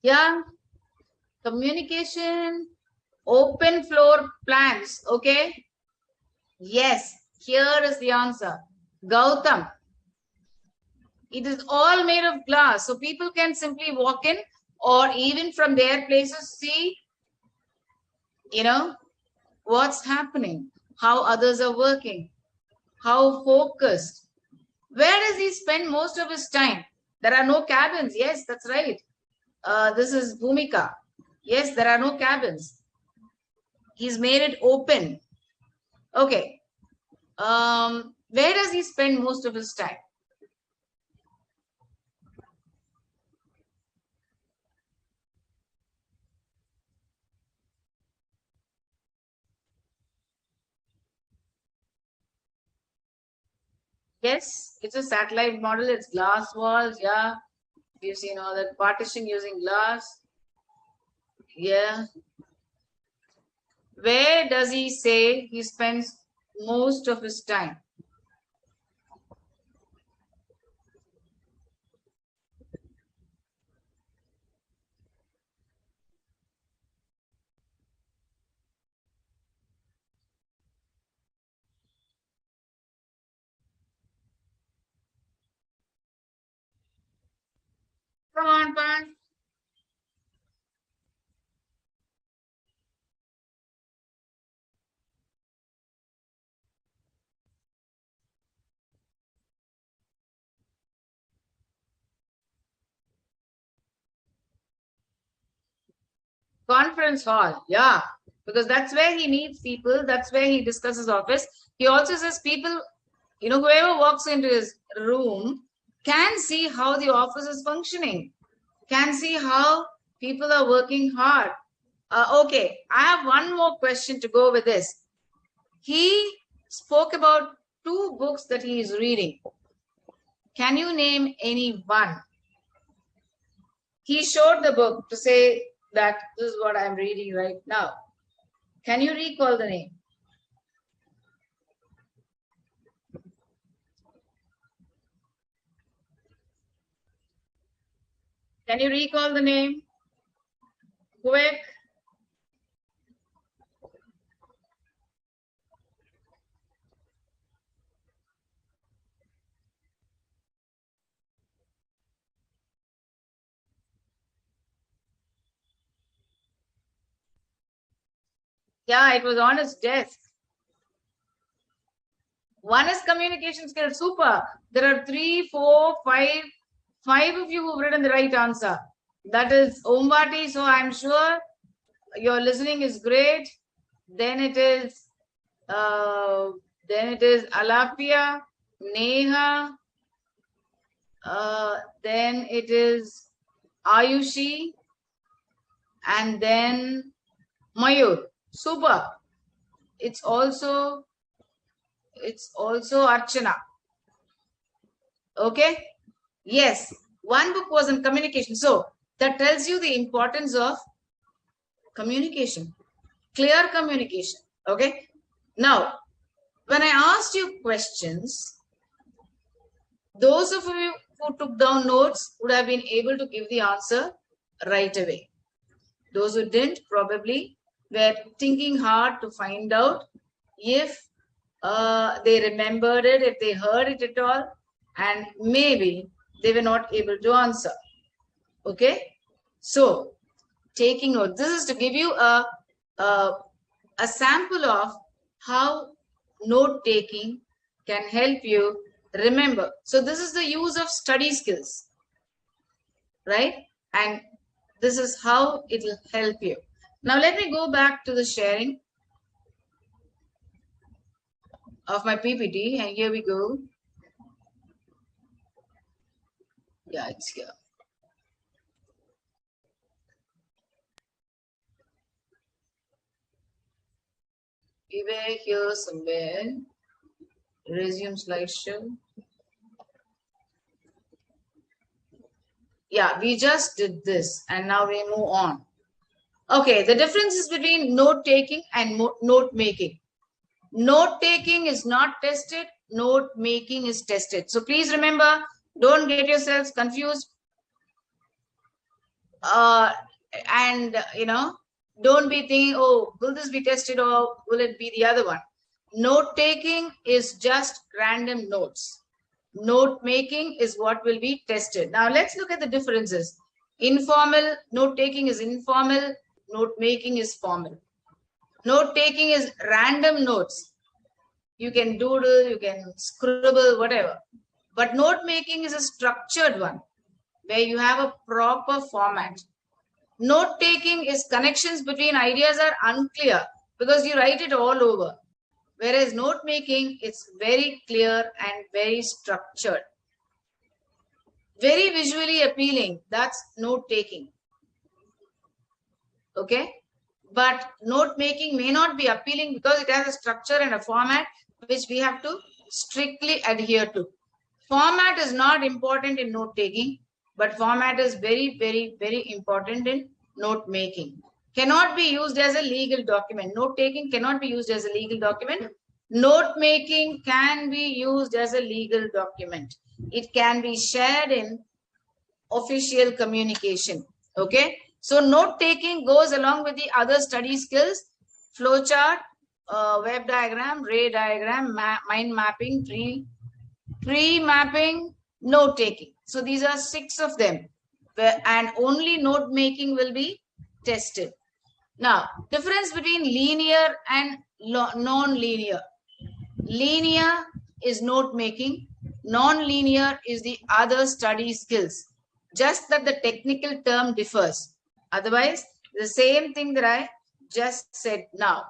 Yeah, communication, open floor plans. Okay. Yes, here is the answer. Gautam. It is all made of glass. So people can simply walk in or even from their places see, what's happening, how others are working, how focused. Where does he spend most of his time? There are no cabins. Yes, that's right. This is Bhumika. Yes, there are no cabins. He's made it open. Okay. Where does he spend most of his time? Yes, it's a satellite model. It's glass walls. Yeah. You've seen all that partition using glass. Yeah. Where does he say he spends most of his time? Come on, Pan. Conference hall. Yeah. Because that's where he meets people. That's where he discusses office. He also says people, whoever walks into his room can see how the office is functioning, can see how people are working hard. Okay. I have one more question to go with this. He spoke about 2 books that he is reading. Can you name any one? He showed the book to say that this is what I'm reading right now. Can you recall the name? Can you recall the name? Quick. Yeah, it was on his desk. One is communication skills. Super. There are 3, 4, 5, 5 of you who've written the right answer. That is Ombati. So I'm sure your listening is great. Then it is Alapia, Neha. Then it is Ayushi, and then Mayur. Super. It's also Archana. Okay. Yes. One book was on communication. So that tells you the importance of communication, clear communication. Okay. Now, when I asked you questions, those of you who took down notes would have been able to give the answer right away. Those who didn't probably were thinking hard to find out if they remembered it, if they heard it at all, and maybe they were not able to answer. Okay, so taking note. This is to give you a sample of how note taking can help you remember. So this is the use of study skills, right? And this is how it will help you. Now let me go back to the sharing of my PPT, and here we go. Yeah, it's here. We were here somewhere. Resume slideshow. Yeah, we just did this, and now we move on. Okay, the difference is between note taking and note making. Note taking is not tested, note making is tested. So please remember, don't get yourselves confused. And don't be thinking, oh, will this be tested or will it be the other one? Note taking is just random notes. Note making is what will be tested. Now let's look at the differences. Informal note taking is informal, note making is formal. Note taking is random notes. You can doodle, you can scribble, whatever. But note making is a structured one where you have a proper format. Note taking is connections between ideas are unclear because you write it all over. Whereas note making, it's very clear and very structured. Very visually appealing. That's note taking. Okay. But note making may not be appealing because it has a structure and a format which we have to strictly adhere to. Format is not important in note taking, but format is very, very, very important in note making. Cannot be used as a legal document. Note taking cannot be used as a legal document. Note making can be used as a legal document. It can be shared in official communication. Okay. So note taking goes along with the other study skills: flowchart, web diagram, ray diagram, mind mapping, tree mapping, note taking. So these are 6 of them, and only note making will be tested. Now, difference between linear and non-linear. Linear is note making, non-linear is the other study skills. Just that the technical term differs. Otherwise, the same thing that I just said now.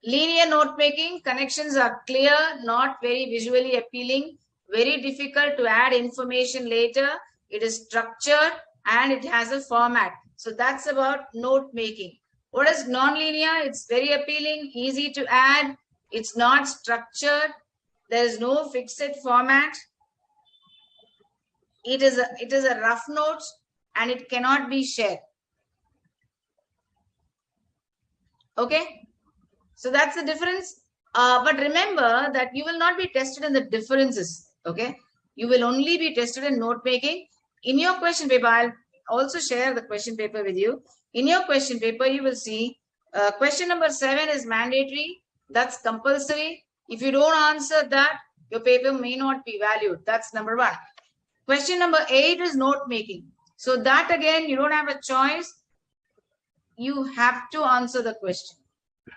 Linear note making, connections are clear, not very visually appealing, very difficult to add information later. It is structured and it has a format. So that's about note making. What is non-linear? It's very appealing, easy to add. It's not structured. There is no fixed format. It is a rough note and it cannot be shared. Okay, so that's the difference. But remember that you will not be tested in the differences. Okay, you will only be tested in note making. In your question paper, I'll also share the question paper with you. In your question paper, you will see question number 7 is mandatory. That's compulsory. If you don't answer that, your paper may not be valued. That's number 1. Question number 8 is note making. So that again, you don't have a choice. You have to answer the question.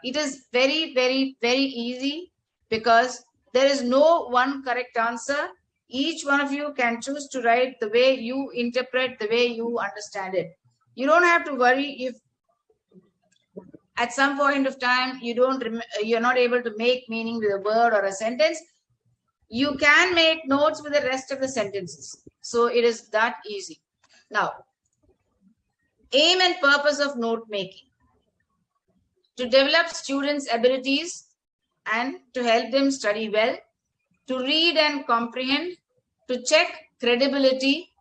It is very, very, very easy because there is no one correct answer. Each one of you can choose to write the way you interpret, the way you understand it. You don't have to worry if at some point of time you're not able to make meaning with a word or a sentence. You can make notes with the rest of the sentences. So it is that easy. Now, aim and purpose of note making: to develop students' abilities and to help them study well, to read and comprehend, to check credibility,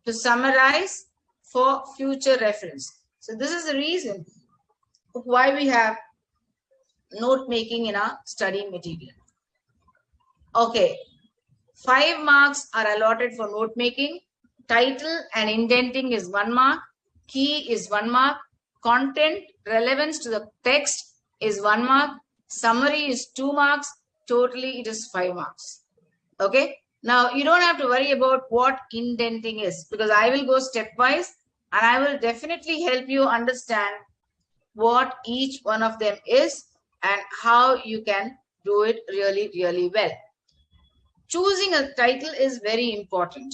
to summarize for future reference. So this is the reason why we have note making in our study material. Okay, 5 marks are allotted for note making. Title and indenting is 1 mark. Key is 1 mark. Content relevance to the text is 1 mark. Summary is 2 marks. Totally it is 5 marks. Okay. Now you don't have to worry about what indenting is because I will go stepwise and I will definitely help you understand what each one of them is and how you can do it really, really well. Choosing a title is very important.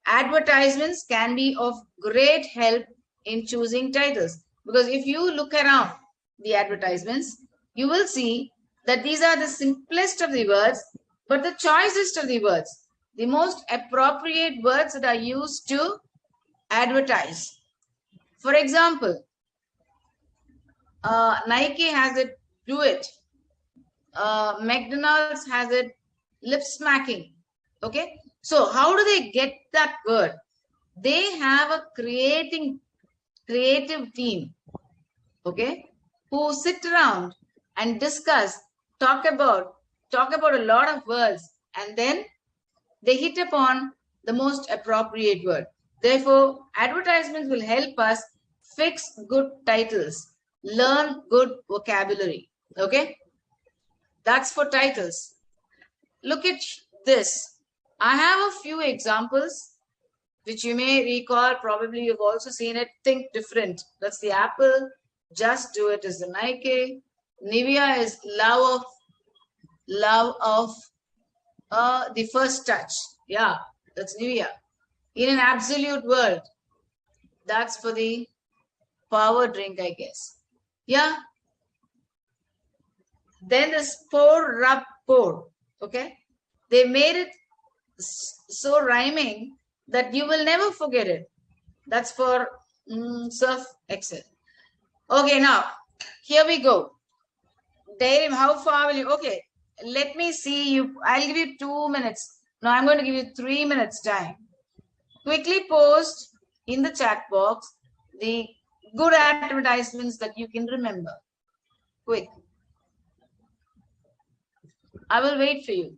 Advertisements can be of great help in choosing titles because if you look around the advertisements, you will see that these are the simplest of the words, but the choicest of the words, the most appropriate words that are used to advertise. For example, Nike has it, do it. McDonald's has it, lip smacking. Okay, so how do they get that word? They have a creative team, okay, who sit around and discuss, talk about a lot of words, and then they hit upon the most appropriate word. Therefore, advertisements will help us fix good titles, learn good vocabulary. Okay, that's for titles. Look at this. I have a few examples which you may recall. Probably you've also seen it. Think different. That's the Apple. Just do it is the Nike. Nivea is love of the first touch. Yeah, that's Nivea. In an absolute world, that's for the power drink, I guess. Yeah. Then the pour, rub, pour. Okay. They made it so rhyming that you will never forget it. That's for Surf Excel. Okay, now here we go. Dairy, how far will you? Okay, let me see you. I'll give you 2 minutes. Now I'm going to give you 3 minutes time. Quickly post in the chat box the good advertisements that you can remember. Quick. I will wait for you.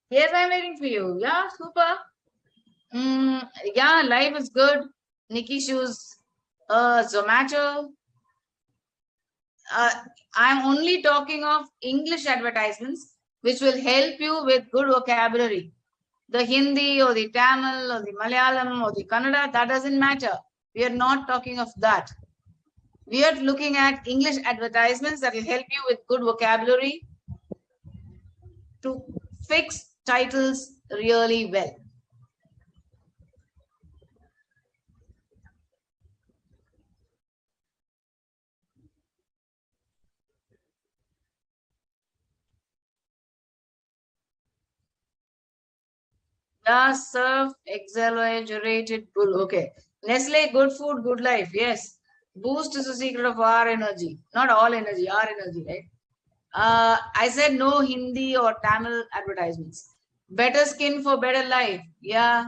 Yes, I'm waiting for you. Yeah, super. Yeah, life is good. Nikki shoes, Zomato. I'm only talking of English advertisements, which will help you with good vocabulary. The Hindi or the Tamil or the Malayalam or the Kannada, that doesn't matter. We are not talking of that. We are looking at English advertisements that will help you with good vocabulary to fix titles really well. Yeah, surf, exaggerated bull. Okay. Nestle, good food, good life. Yes. Boost is the secret of our energy. Not all energy, our energy, right? I said no Hindi or Tamil advertisements. Better skin for better life. Yeah.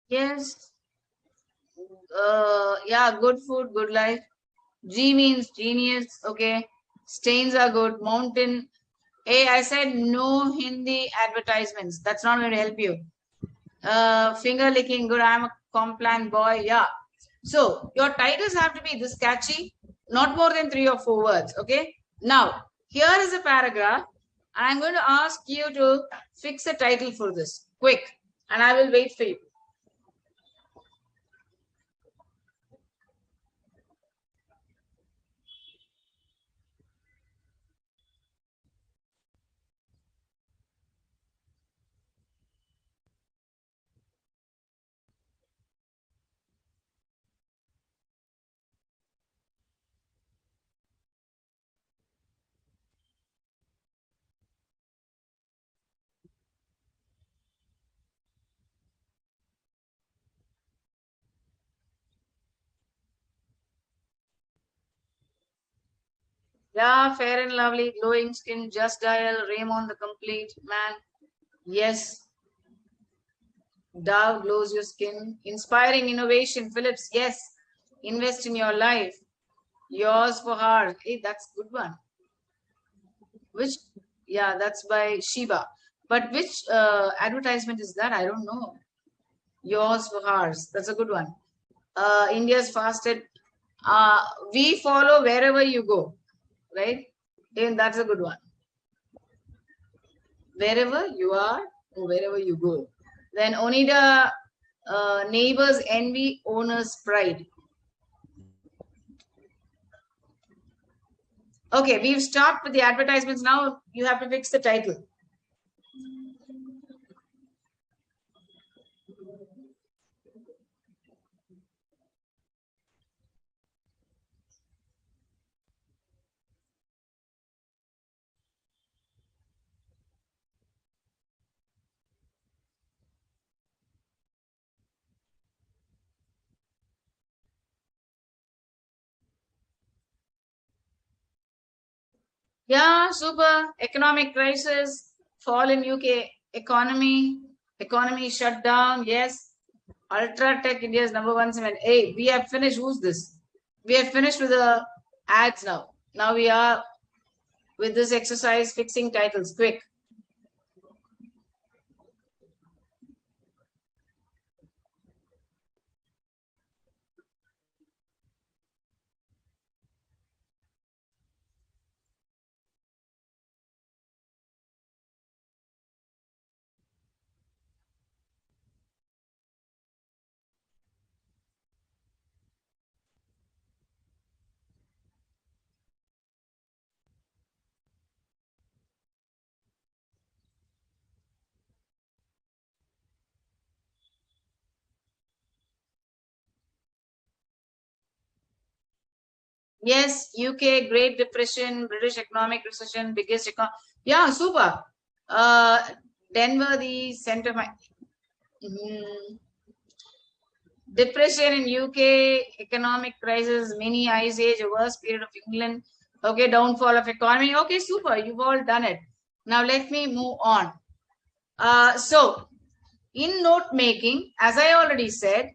Yes. Yeah, good food, good life. G means genius. Okay. Stains are good. Mountain. Hey, I said no Hindi advertisements. That's not going to help you. Finger licking, good. I'm a Complan boy. Yeah. So your titles have to be this catchy, not more than 3 or 4 words. Okay. Now, here is a paragraph. I'm going to ask you to fix a title for this quick, and I will wait for you. Yeah, fair and lovely, glowing skin, just dial, Raymond the complete man. Yes, Dove glows your skin. Inspiring innovation, Philips. Yes, invest in your life. Yours for heart. Hey, that's good one. Which, yeah, that's by Shiba. But which advertisement is that? I don't know. Yours for hearts. That's a good one. India's fastest. Uh, we follow wherever you go, right? And that's a good one. Wherever you are or wherever you go. Then Onida, neighbors envy, owners pride. Okay, we've stopped with the advertisements. Now you have to fix the title. Yeah, super. Economic crisis, fall in UK economy shut down. Yes. Ultra Tech India's number one cement. Hey, we have finished. Who's this? We have finished with the ads now. Now we are with this exercise fixing titles. Quick. Yes, UK, Great Depression, British economic recession, biggest yeah, super. Denver, the center. Depression in UK, economic crisis, mini ice age, worst period of England. Okay, downfall of economy. Okay, super. You've all done it. Now let me move on. So, in note making, as I already said,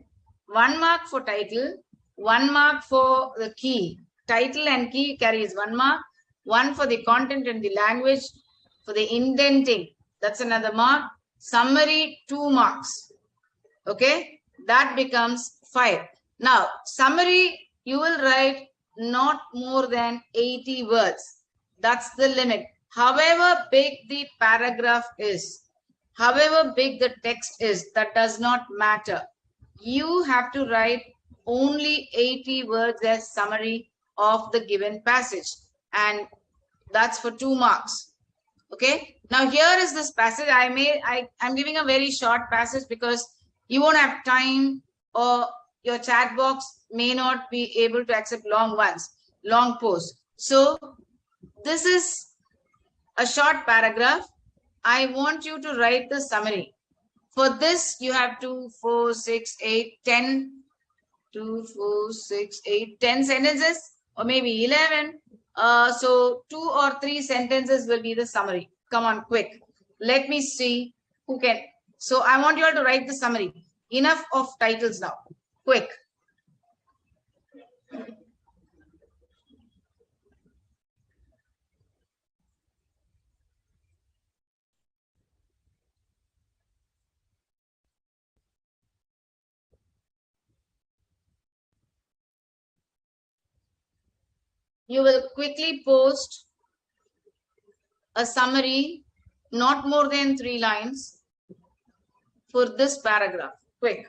1 mark for title, 1 mark for the key. Title and key carries 1 mark, 1 for the content and the language, for the indenting, that's another mark. Summary, 2 marks. Okay, that becomes 5. Now, summary, you will write not more than 80 words. That's the limit. However big the paragraph is, however big the text is, that does not matter. You have to write only 80 words as summary of the given passage, and that's for 2 marks. Okay, now here is this passage. I'm giving a very short passage because you won't have time, or your chat box may not be able to accept long ones, long posts. So this is a short paragraph. I want you to write the summary. For this, you have 2, 4, 6, 8, 10, 2, 4, 6, 8, 10 sentences, or maybe 11. So 2 or 3 sentences will be the summary. Come on, quick. Let me see who can. So I want you all to write the summary. Enough of titles now. Quick. You will quickly post a summary, not more than 3 lines for this paragraph. Quick.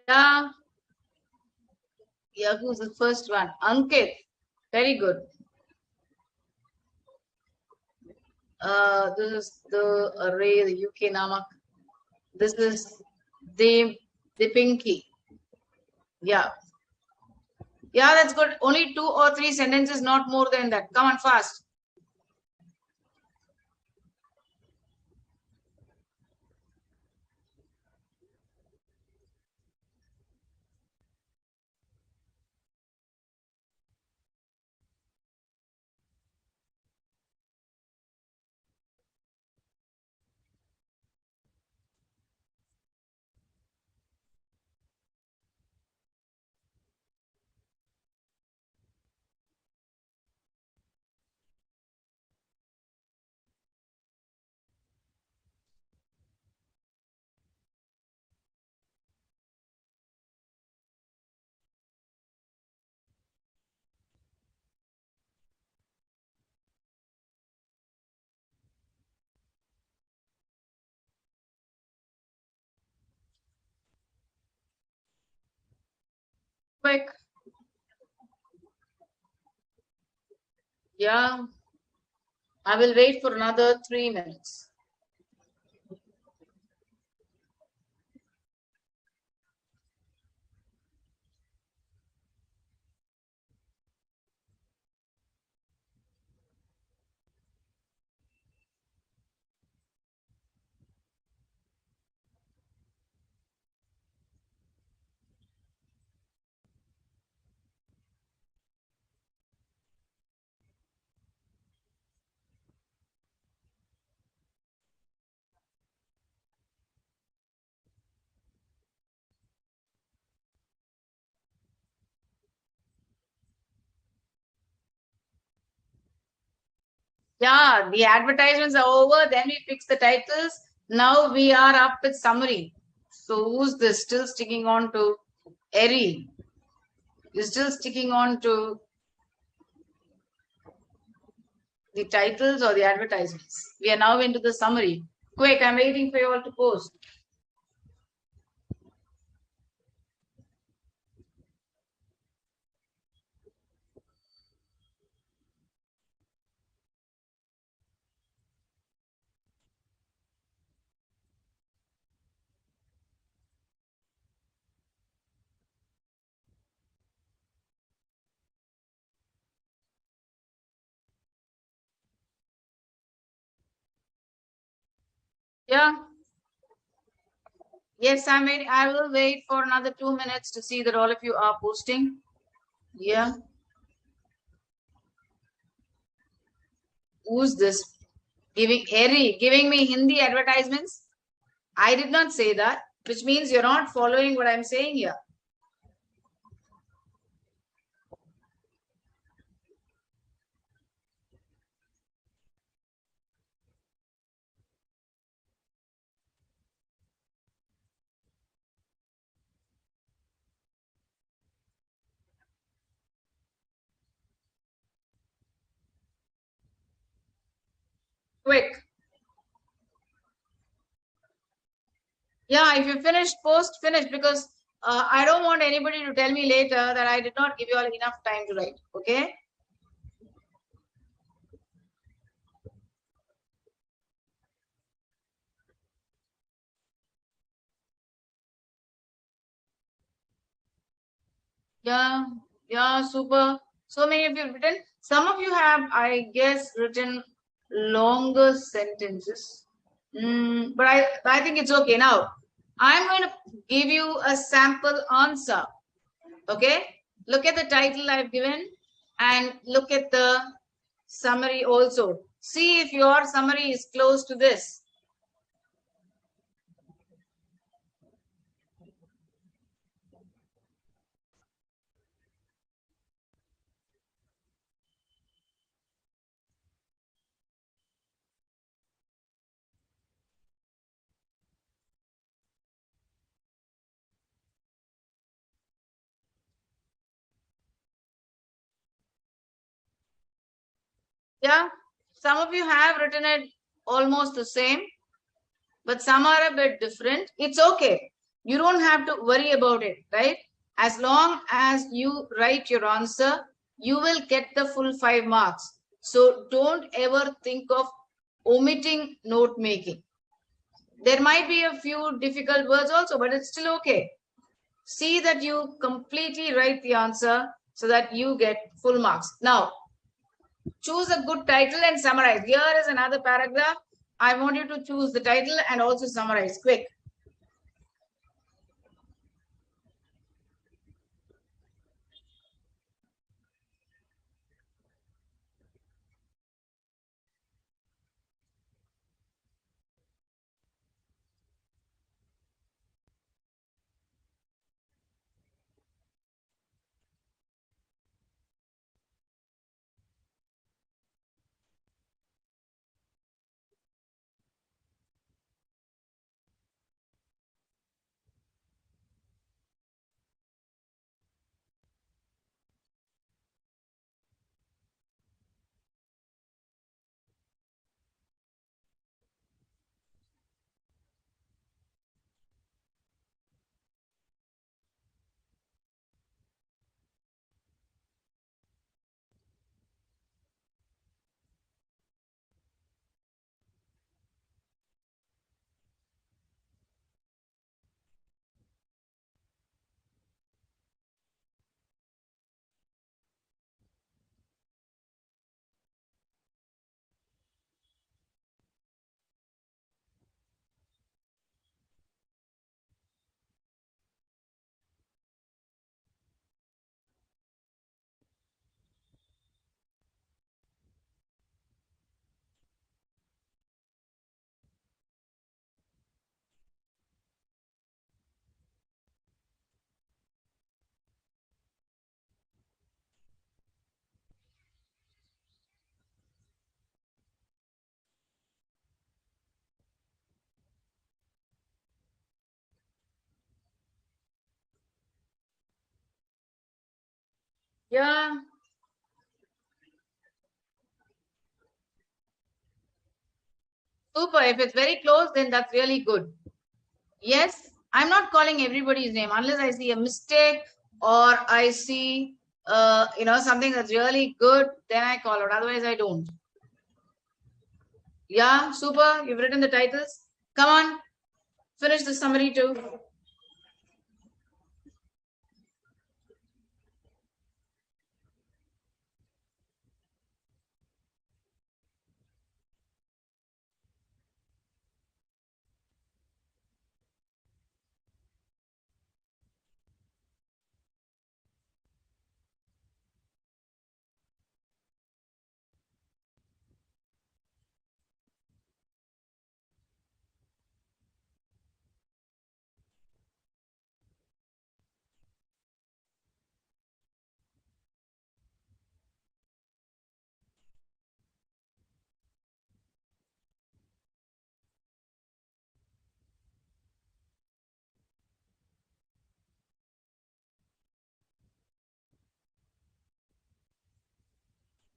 Yeah. Yeah, who's the first one? Ankit. Very good. This is the array, the UK Namak. This is the pinky. Yeah. Yeah, that's good. Only 2 or 3 sentences, not more than that. Come on, fast. Quick. Yeah. I will wait for another 3 minutes. Yeah, the advertisements are over. Then we fix the titles. Now we are up with summary. So who's this still sticking on to Eri? You're still sticking on to the titles or the advertisements. We are now into the summary. Quick, I'm waiting for you all to post. Yeah. Yes, I'm waiting. I will wait for another 2 minutes to see that all of you are posting. Yeah. Who's this? Giving me Hindi advertisements? I did not say that, which means you're not following what I'm saying here. Quick. Yeah, if you finish, post finish because I don't want anybody to tell me later that I did not give you all enough time to write. Okay. Yeah, yeah, super. So many of you have written. Some of you have, I guess, written longer sentences. But I think it's okay. Now, I'm going to give you a sample answer. Okay? Look at the title I've given and look at the summary also. See if your summary is close to this. Yeah? Some of you have written it almost the same, but some are a bit different. It's okay. You don't have to worry about it, right? As long as you write your answer, you will get the full 5 marks. So don't ever think of omitting note making. There might be a few difficult words also, but it's still okay. See that you completely write the answer so that you get full marks. Now, choose a good title and summarize. Here is another paragraph. I want you to choose the title and also summarize. Quick. Yeah. Super. If it's very close, then that's really good. Yes, I'm not calling everybody's name unless I see a mistake or I see something that's really good, then I call out. Otherwise, I don't. Yeah, super. You've written the titles. Come on, finish the summary too.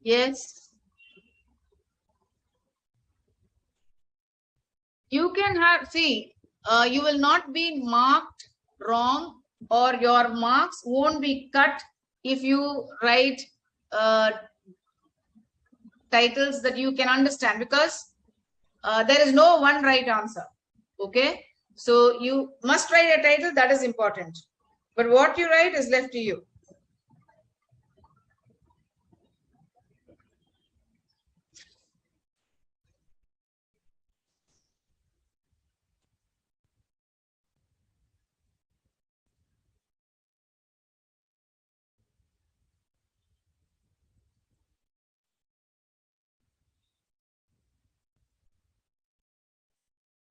Yes, you can have, see, you will not be marked wrong or your marks won't be cut if you write uh, titles that you can understand because there is no one right answer. Okay, so you must write a title that is important, but what you write is left to you.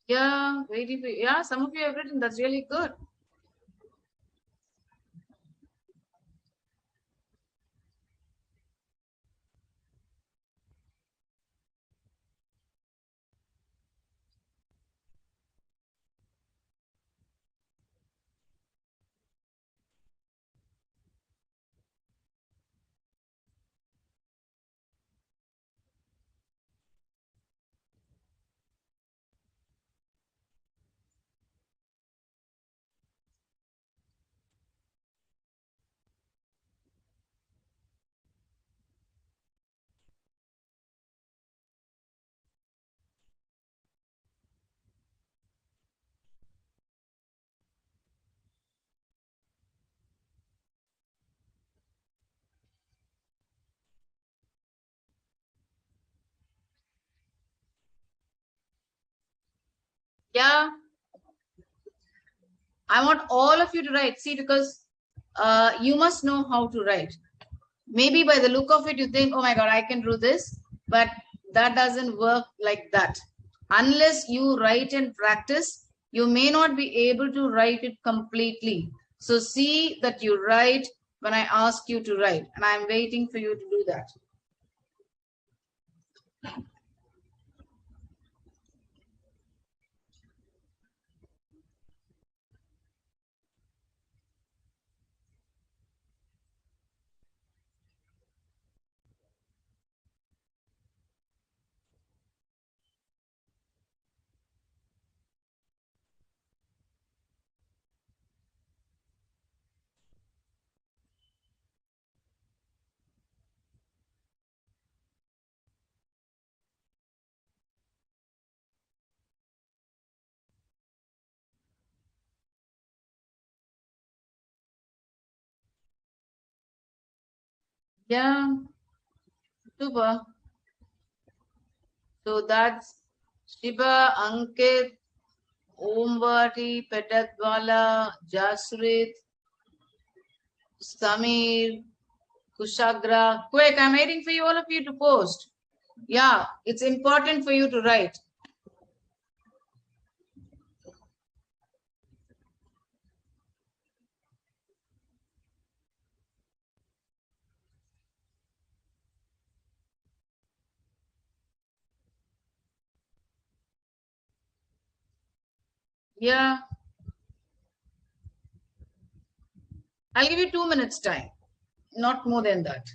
Yeah, waiting for, yeah, some of you have written, that's really good. Yeah, I want all of you to write. See, because you must know how to write. Maybe by the look of it, you think, oh my God, I can do this. But that doesn't work like that. Unless you write and practice, you may not be able to write it completely. So see that you write when I ask you to write. And I'm waiting for you to do that. Yeah, super. So that's Shiba, Ankit, Ombati, Petatwala, Jasrit, Samir, Kushagra. Quick, I'm waiting for you all of you to post. Yeah, it's important for you to write. Yeah, I'll give you 2 minutes time. not more than that.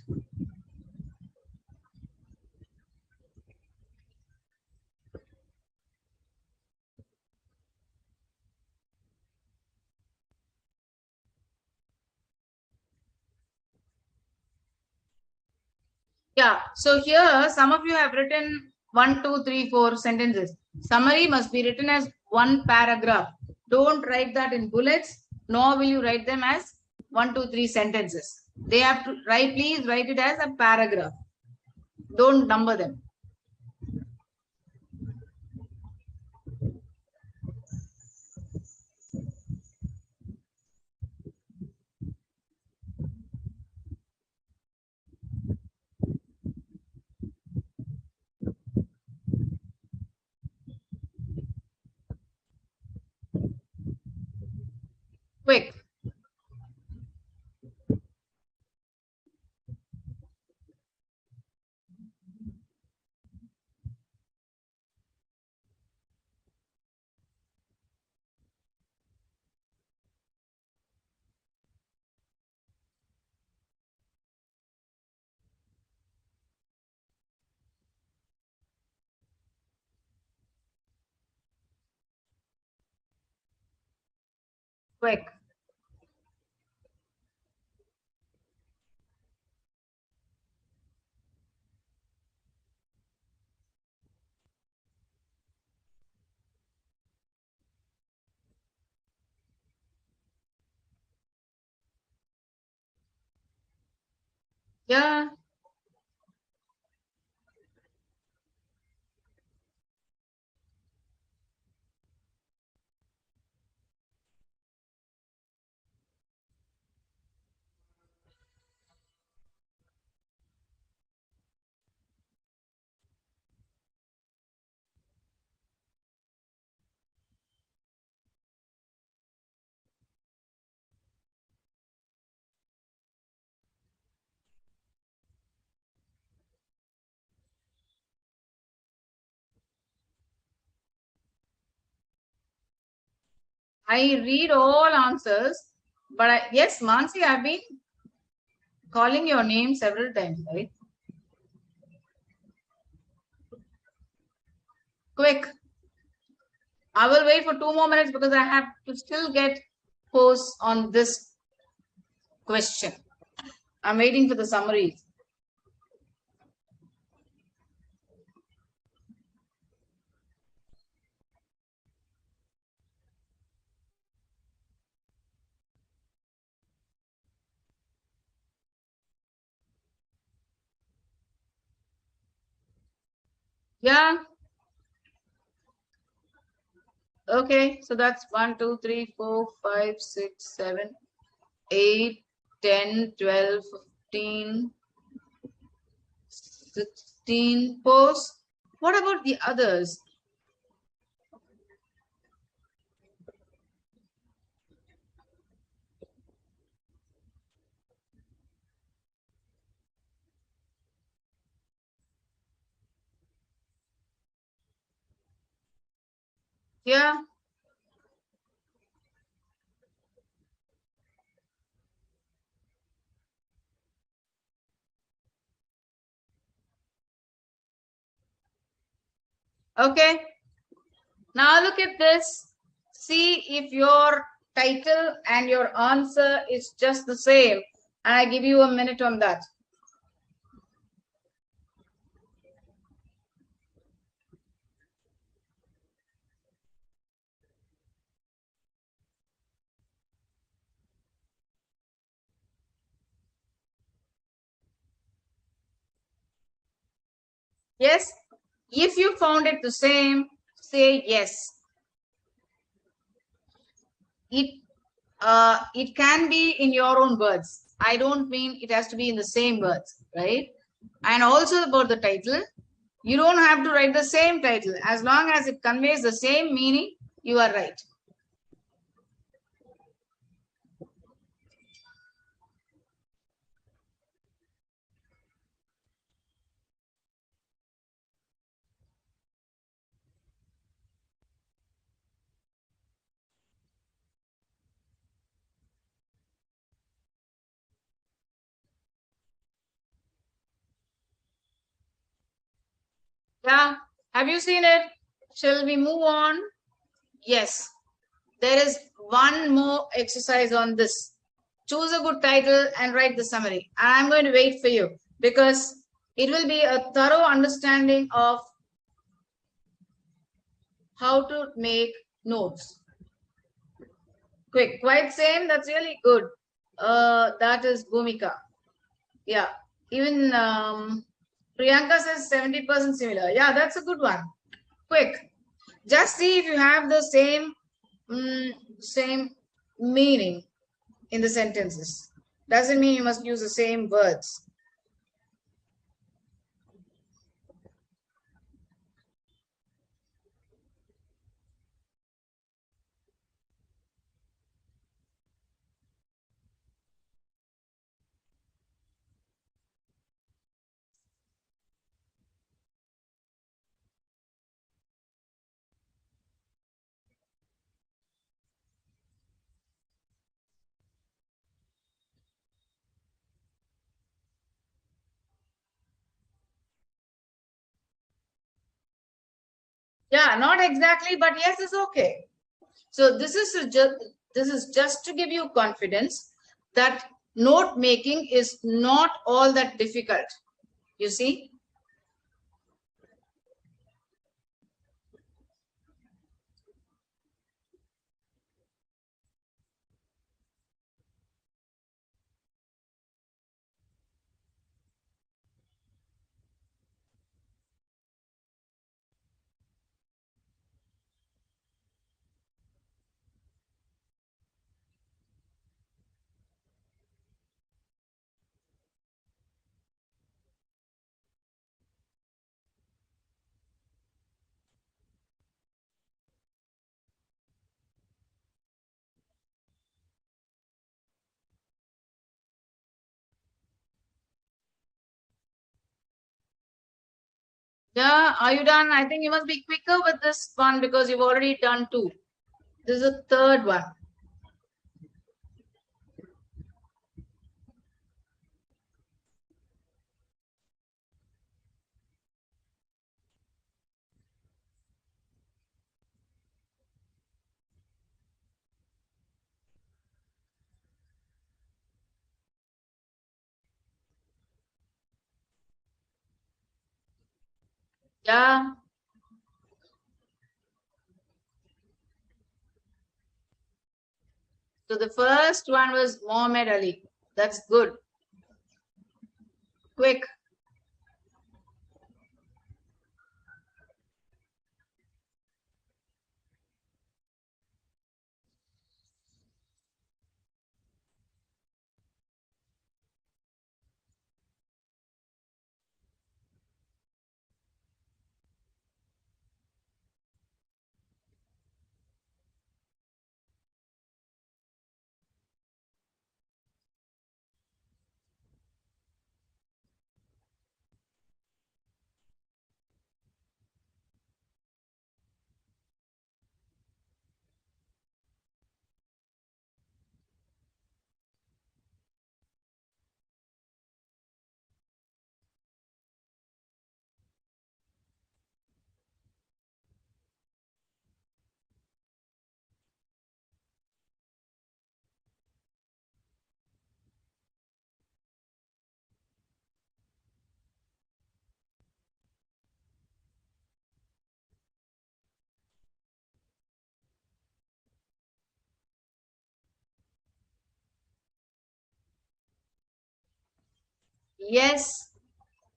Yeah, so here some of you have written 1, 2, 3, 4 sentences. Summary must be written as one paragraph. Don't write that in bullets, nor will you write them as 1, 2, 3 sentences. They have to write, please write it as a paragraph. Don't number them. Quick. Quick. Yeah. I read all answers, but yes, Mansi, I've been calling your name several times, right? Quick. I will wait for 2 more minutes because I have to still get posts on this question. I'm waiting for the summaries. Yeah. Okay. So that's 1, 2, 3, 4, 5, 6, 7, 8, 10, 12, 15, 16 posts. What about the others? Yeah. Okay. Now look at this. See if your title and your answer is just the same. And I give you a minute on that. Yes. If you found it the same, say yes. It can be in your own words. I don't mean it has to be in the same words, right? And also about the title, you don't have to write the same title. As long as it conveys the same meaning, you are right. Yeah. Have you seen it? Shall we move on? Yes. There is one more exercise on this. Choose a good title and write the summary. And I'm going to wait for you because it will be a thorough understanding of how to make notes. Quick, quite same. That's really good. That is Bhumika. Yeah. Even Priyanka says 70% similar. Yeah, that's a good one. Quick. Just see if you have the same meaning in the sentences. Doesn't mean you must use the same words. Yeah, not exactly, but yes, it's okay. So this is just to give you confidence that note making is not all that difficult. You see? Yeah, are you done? I think you must be quicker with this one because you've already done two. This is the third one. Yeah. So the first one was Muhammad Ali. That's good. Quick. Yes.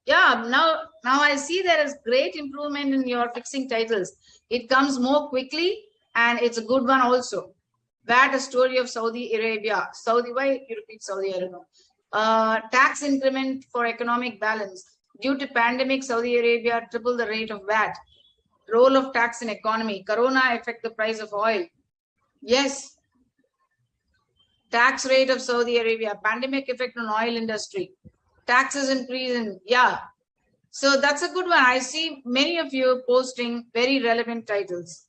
Yeah, now I see there is great improvement in your fixing titles. It comes more quickly and it's a good one also. That a story of Saudi Arabia. Saudi, why you repeat Saudi? I don't know. Tax increment for economic balance. Due to pandemic, Saudi Arabia tripled the rate of VAT. Role of tax in economy. Corona affect the price of oil. Yes. Tax rate of Saudi Arabia. Pandemic effect on oil industry. Taxes increase in, yeah. So that's a good one. I see many of you posting very relevant titles.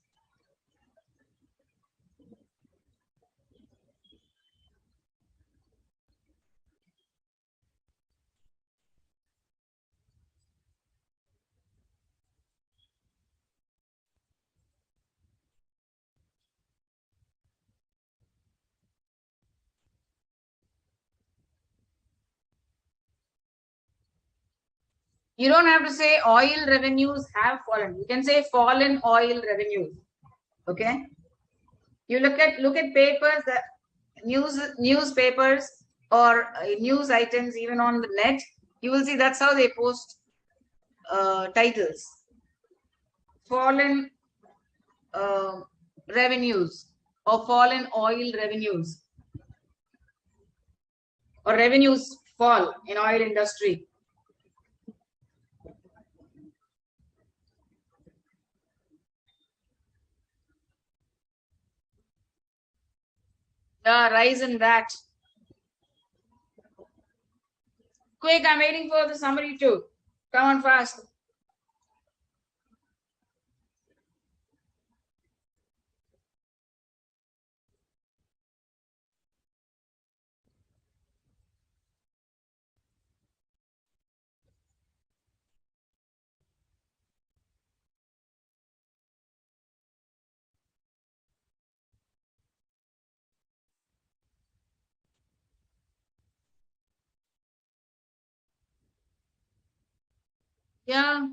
You don't have to say oil revenues have fallen. You can say fallen oil revenues. Okay. You look at papers, that newspapers or news items even on the net. You will see that's how they post titles. Fallen revenues or fallen oil revenues or revenues fall in oil industry. Yeah, rise in that. Quick, I'm waiting for the summary too. Come on fast. Yeah.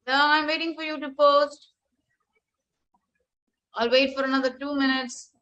Yeah, I'm waiting for you to post. I'll wait for another 2 minutes.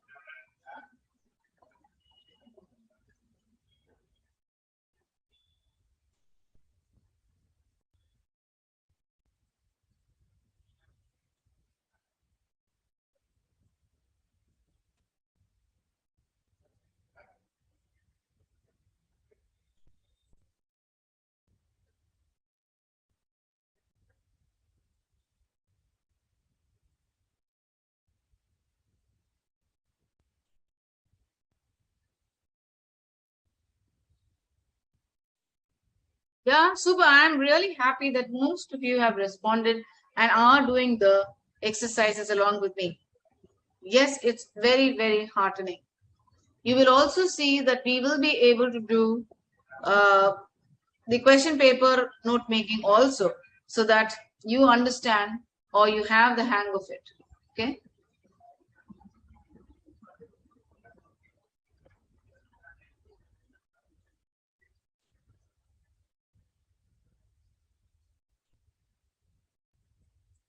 Yeah, super. I'm really happy that most of you have responded and are doing the exercises along with me. Yes, it's very, very heartening. You will also see that we will be able to do the question paper note making also, so that you understand or you have the hang of it. Okay.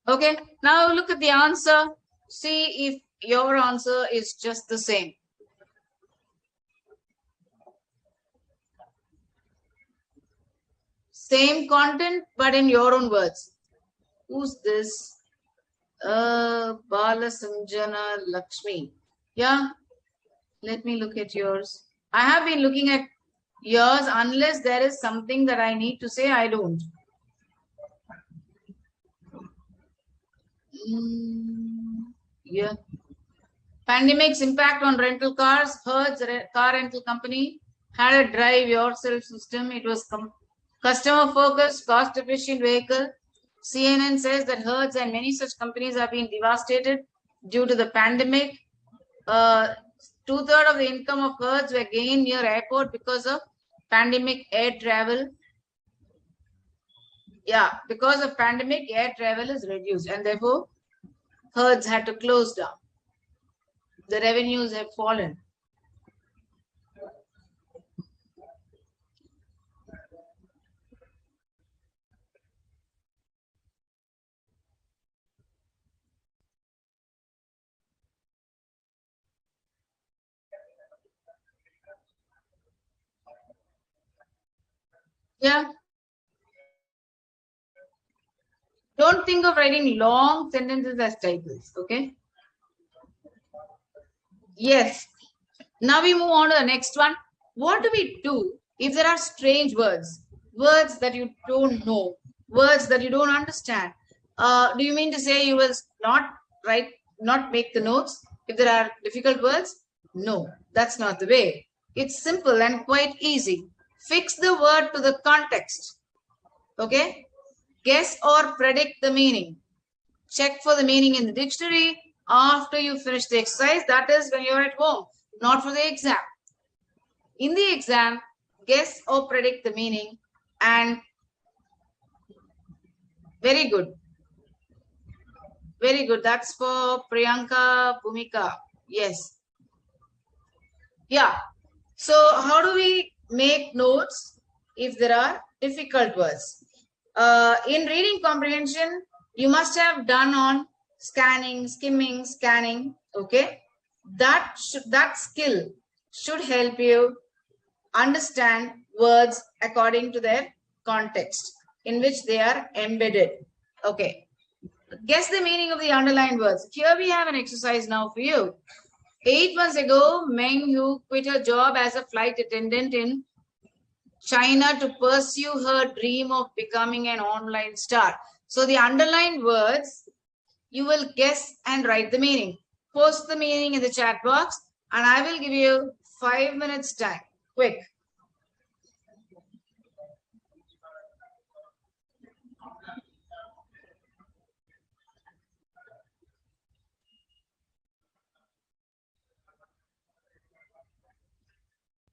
Okay. Now look at the answer. See if your answer is just the same. Same content, but in your own words. Who's this? Bala Sanjana Lakshmi. Yeah, let me look at yours. I have been looking at yours. Unless there is something that I need to say, I don't. Yeah. Pandemic's impact on rental cars. Hertz car rental company had a drive yourself system. It was customer focused, cost efficient vehicle. CNN says that Hertz and many such companies have been devastated due to the pandemic. 2/3 of the income of Hertz were gained near airport because of pandemic air travel. Yeah, because of pandemic, air travel is reduced, and therefore Hertz had to close down. The revenues have fallen. Yeah. Don't think of writing long sentences as titles, okay? Yes. Now we move on to the next one. What do we do if there are strange words? Words that you don't know, words that you don't understand. Do you mean to say you will not write, not make the notes if there are difficult words? No, that's not the way. It's simple and quite easy. Fix the word to the context. Okay? Guess or predict the meaning. Check for the meaning in the dictionary. after you finish the exercise. That is when you're at home, not for the exam. In the exam, guess or predict the meaning, and very good. Very good. That's for Priyanka Bhumika. Yes. Yeah. So how do we make notes if there are difficult words? In reading comprehension, you must have done on scanning, skimming, scanning. Okay. That skill should help you understand words according to their context in which they are embedded. Okay. Guess the meaning of the underlined words. Here we have an exercise now for you. 8 months ago, Meng Hu quit her job as a flight attendant in China to pursue her dream of becoming an online star. So the underlined words, you will guess and write the meaning. Post the meaning in the chat box and I will give you 5 minutes time. Quick.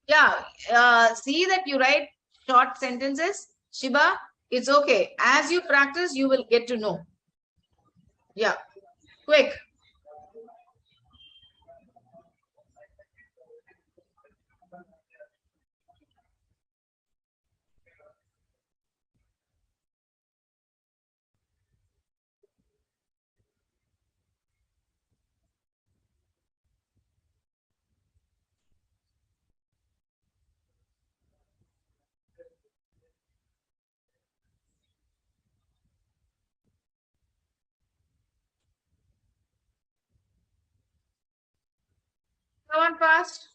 Yeah, see that you write short sentences. Shiba, it's okay. As you practice, you will get to know. Yeah, quick. Come on fast.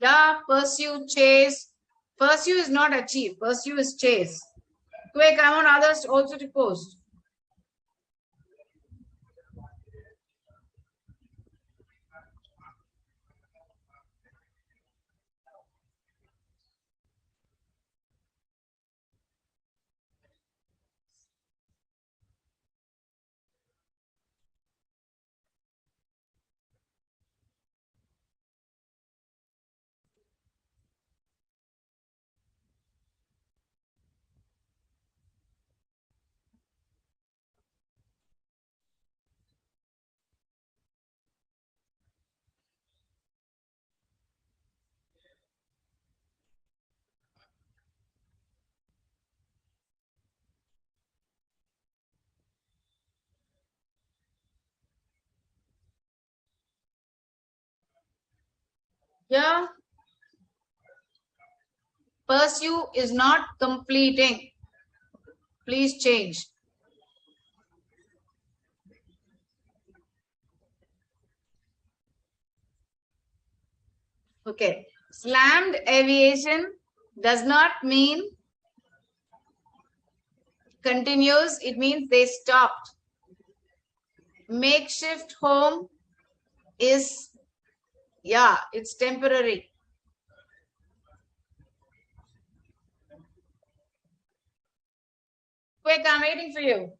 Yeah, pursue, chase. Pursue is not achieve. Pursue is chase. Quick, I want others also to post. Yeah, pursue is not completing. Please change. Okay. Slammed aviation does not mean continues. It means they stopped. Makeshift home is, yeah, it's temporary. Quick, I'm waiting for you.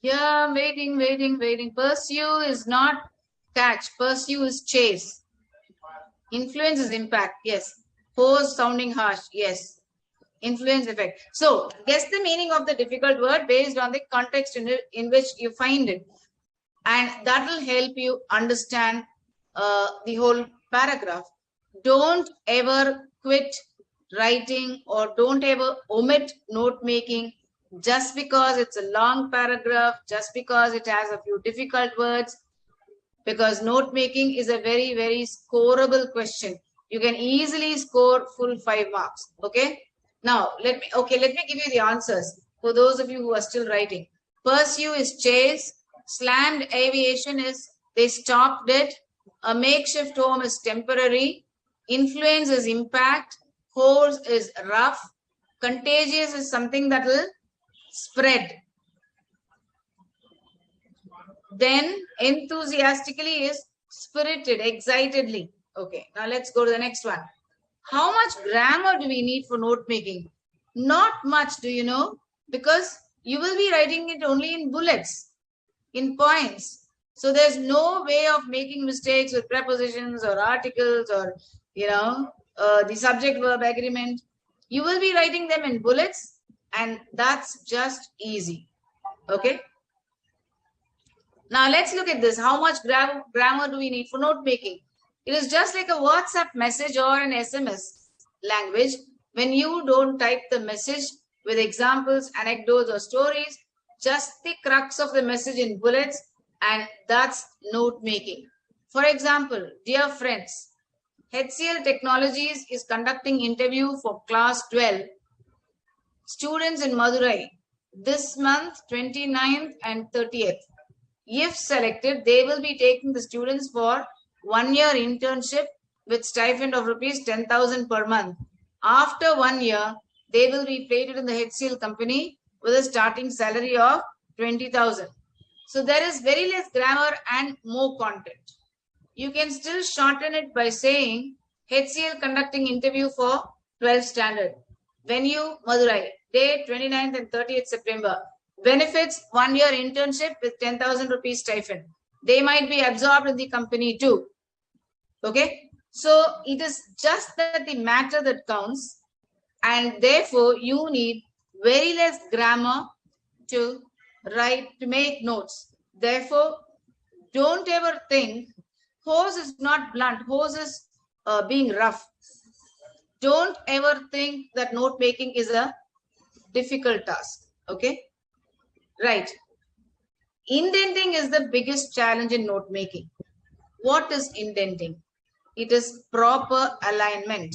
Yeah, waiting. Pursue is not catch. Pursue is chase. Influence is impact. Yes. Force sounding harsh. Yes. Influence effect. So guess the meaning of the difficult word based on the context in which you find it. And that will help you understand the whole paragraph. Don't ever quit writing or don't ever omit note making just because it's a long paragraph, just because it has a few difficult words, because note making is a very scoreable question. You can easily score full 5 marks. Okay. Now let me give you the answers for those of you who are still writing. Pursue is chase. Slammed aviation is they stopped it. A makeshift home is temporary. Influence is impact. Horse is rough. Contagious is something that will spread. Then enthusiastically is spirited, excitedly. Okay, now let's go to the next one. How much grammar do we need for note making? Not much, do you know? Because you will be writing it only in bullets, in points. So there's no way of making mistakes with prepositions or articles or, the subject verb agreement. You will be writing them in bullets, and that's just easy. Okay. Now let's look at this. How much grammar do we need for note making? It is just like a WhatsApp message or an SMS language. When you don't type the message with examples, anecdotes, or stories, just the crux of the message in bullets, and that's note making. For example, dear friends, HCL Technologies is conducting interview for class 12 students in Madurai this month, 29th and 30th. If selected, they will be taking the students for 1 year internship with stipend of rupees 10,000 per month. After 1 year, they will be plated in the HCL company with a starting salary of 20,000. So there is very less grammar and more content. You can still shorten it by saying HCL conducting interview for 12th standard. Venue, Madurai. Date 29th and 30th September. Benefits, 1 year internship with 10,000 rupees stipend. They might be absorbed in the company too. Okay. So it is just that the matter that counts, and therefore you need very less grammar to write, to make notes. Therefore, don't ever think horse is not blunt, horse is being rough. Don't ever think that note making is a difficult task. Okay. Right. Indenting is the biggest challenge in note making. What is indenting? It is proper alignment.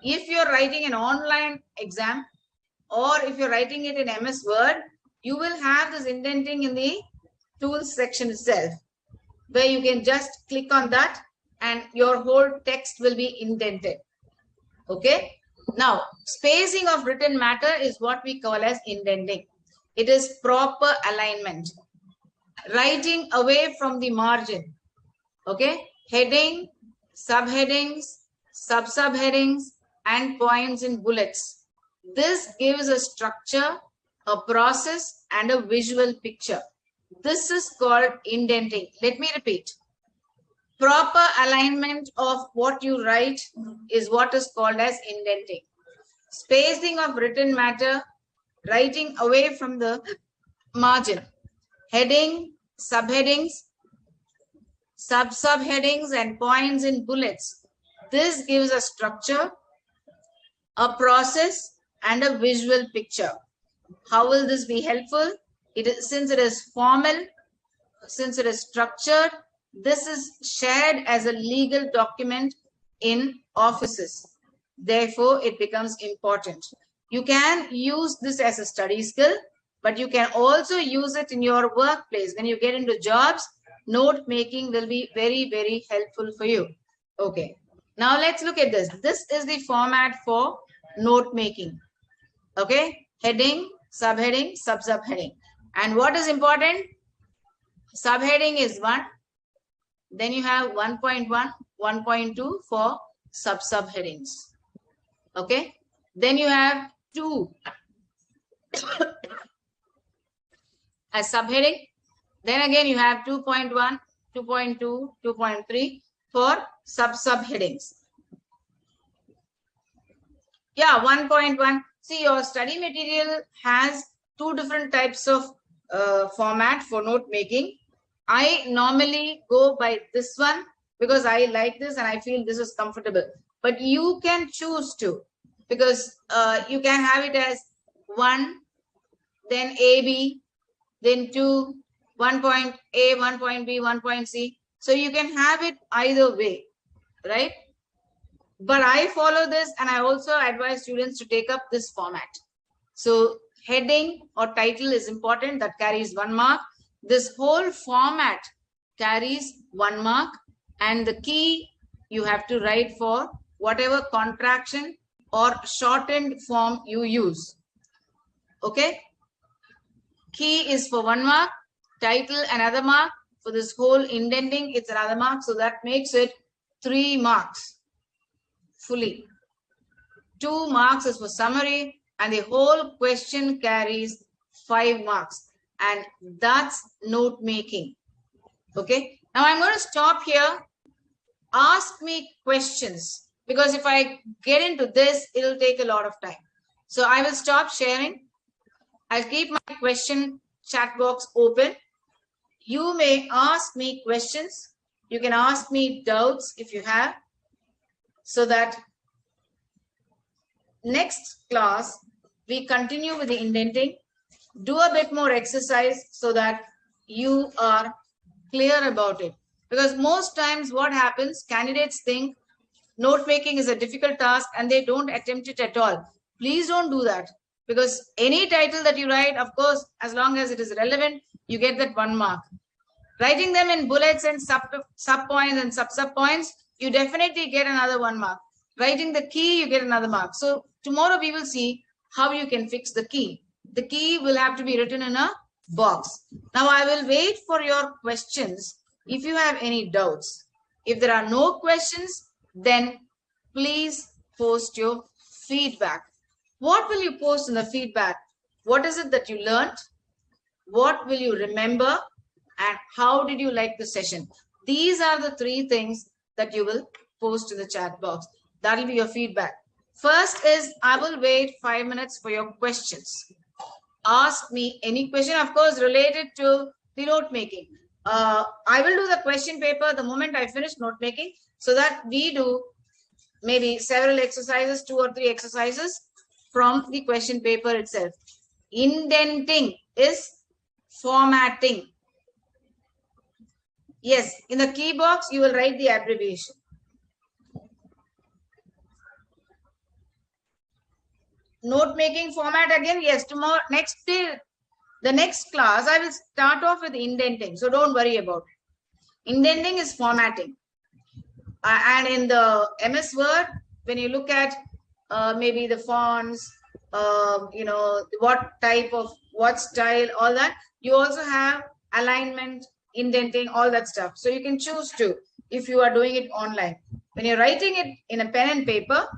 If you're writing an online exam or if you're writing it in MS Word, you will have this indenting in the tools section itself, where you can just click on that and your whole text will be indented. Okay. Now, spacing of written matter is what we call as indenting. It is proper alignment. Writing away from the margin. Okay. Heading, subheadings, sub-subheadings, and points in bullets. This gives a structure, a process, and a visual picture. This is called indenting. Let me repeat. Proper alignment of what you write is what is called as indenting. Spacing of written matter, writing away from the margin. Heading, subheadings, sub-subheadings, and points in bullets. This gives a structure, a process, and a visual picture. How will this be helpful? Since it is formal, since it is structured, this is shared as a legal document in offices. Therefore, it becomes important. You can use this as a study skill, but you can also use it in your workplace. When you get into jobs, note making will be very helpful for you. Okay. Now let's look at this. This is the format for note making. Okay. Heading, subheading, sub-subheading. And what is important? Subheading is 1. Then you have 1.1, 1.2 for sub-subheadings. Okay. Then you have 2. as subheading. Then again, you have 2.1, 2.2, 2.3 for subheadings. Yeah, 1.1. See, your study material has two different types of format for note making. I normally go by this one because I like this and I feel this is comfortable. But you can choose to, because you can have it as 1, then AB, then 2, 1.A, 1.B, 1.C. So you can have it either way, right? But I follow this, and I also advise students to take up this format. So heading or title is important, that carries 1 mark. This whole format carries 1 mark, and the key you have to write for whatever contraction or shortened form you use. Okay? Key is for 1 mark, title another mark. For this whole indenting, it's another mark. So that makes it 3 marks fully. 2 marks is for summary, and the whole question carries 5 marks. And that's note making. Okay. Now I'm going to stop here. Ask me questions, because if I get into this, it'll take a lot of time. So I will stop sharing. I'll keep my question chat box open. You may ask me questions. You can ask me doubts if you have, so that next class we continue with the indenting. Do a bit more exercise so that you are clear about it. Because most times what happens, candidates think note making is a difficult task and they don't attempt it at all. Please don't do that, because any title that you write, of course, as long as it is relevant, you get that 1 mark. Writing them in bullets and sub points and sub points, you definitely get another 1 mark. Writing the key, you get another mark. So tomorrow we will see how you can fix the key. The key will have to be written in a box. Now I will wait for your questions if you have any doubts. If there are no questions, then please post your feedback. What will you post in the feedback? What is it that you learned? What will you remember? And how did you like the session? These are the 3 things that you will post in the chat box. That will be your feedback. First is, I will wait 5 minutes for your questions. Ask me any question, of course, related to the note making. I will do the question paper the moment I finish note making, so that we do maybe several exercises, 2 or 3 exercises from the question paper itself. Indenting is formatting. Yes, in the key box, you will write the abbreviation. Note making format again, yes, tomorrow, next day, the next class, I will start off with indenting. So don't worry about it. Indenting is formatting. And in the MS Word, when you look at maybe the fonts, what type of, what style, all that, you also have alignment, indenting, all that stuff. So you can choose to, if you are doing it online. When you're writing it in a pen and paper,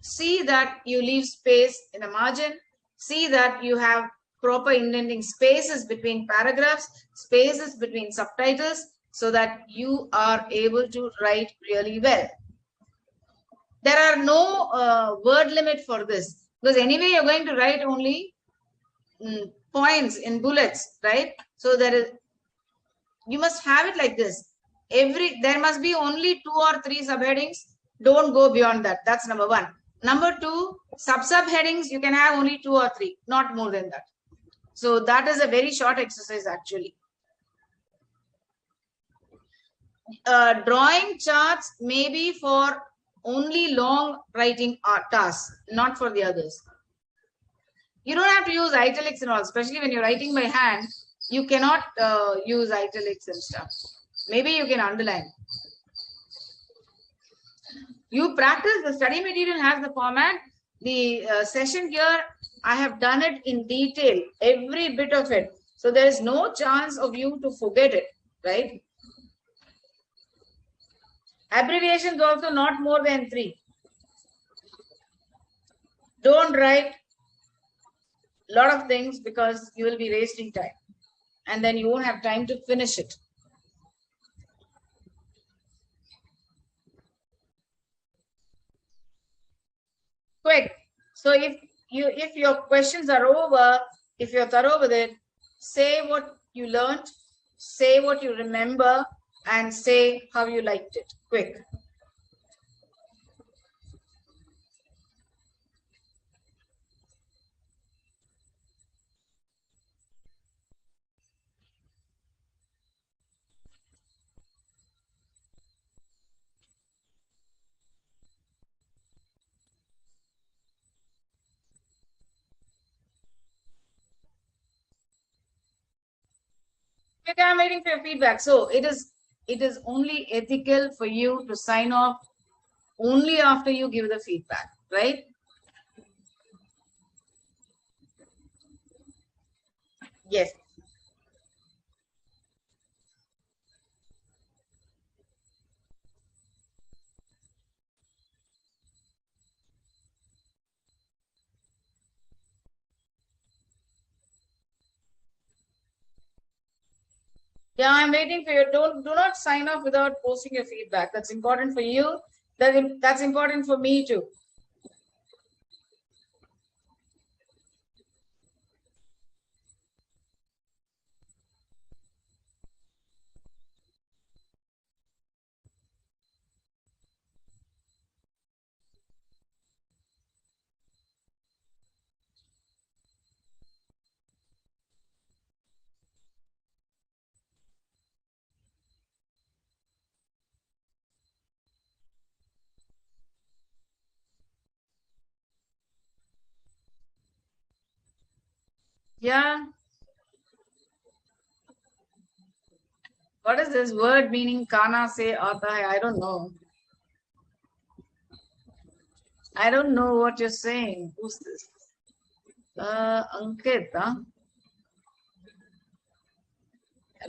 see that you leave space in a margin. See that you have proper indenting spaces between paragraphs, spaces between subtitles, so that you are able to write really well. There are no word limit for this, because anyway you're going to write only points in bullets, right? So there is, you must have it like this. There must be only 2 or 3 subheadings. Don't go beyond that. That's number 1. Number 2, subheadings, you can have only 2 or 3, not more than that. So that is a very short exercise actually. Drawing charts may be for only long writing tasks, not for the others. You don't have to use italics and all, especially when you're writing by hand. You cannot use italics and stuff. Maybe you can underline. You practice, the study material has the format. The session here, I have done it in detail, every bit of it. So there is no chance of you to forget it, right? Abbreviations also not more than 3. Don't write a lot of things because you will be wasting time. and then you won't have time to finish it. Quick. So if your questions are over, if you're thorough with it, say what you learned, say what you remember, and say how you liked it. Quick. Okay, I'm waiting for your feedback. So it is only ethical for you to sign off only after you give the feedback, right? Yes. Yeah, I'm waiting for you. Do not sign off without posting your feedback. That's important for you. That's important for me too. Yeah. What is this word meaning kana se aata hai? I don't know. I don't know what you're saying. Who's this? Ankit, huh?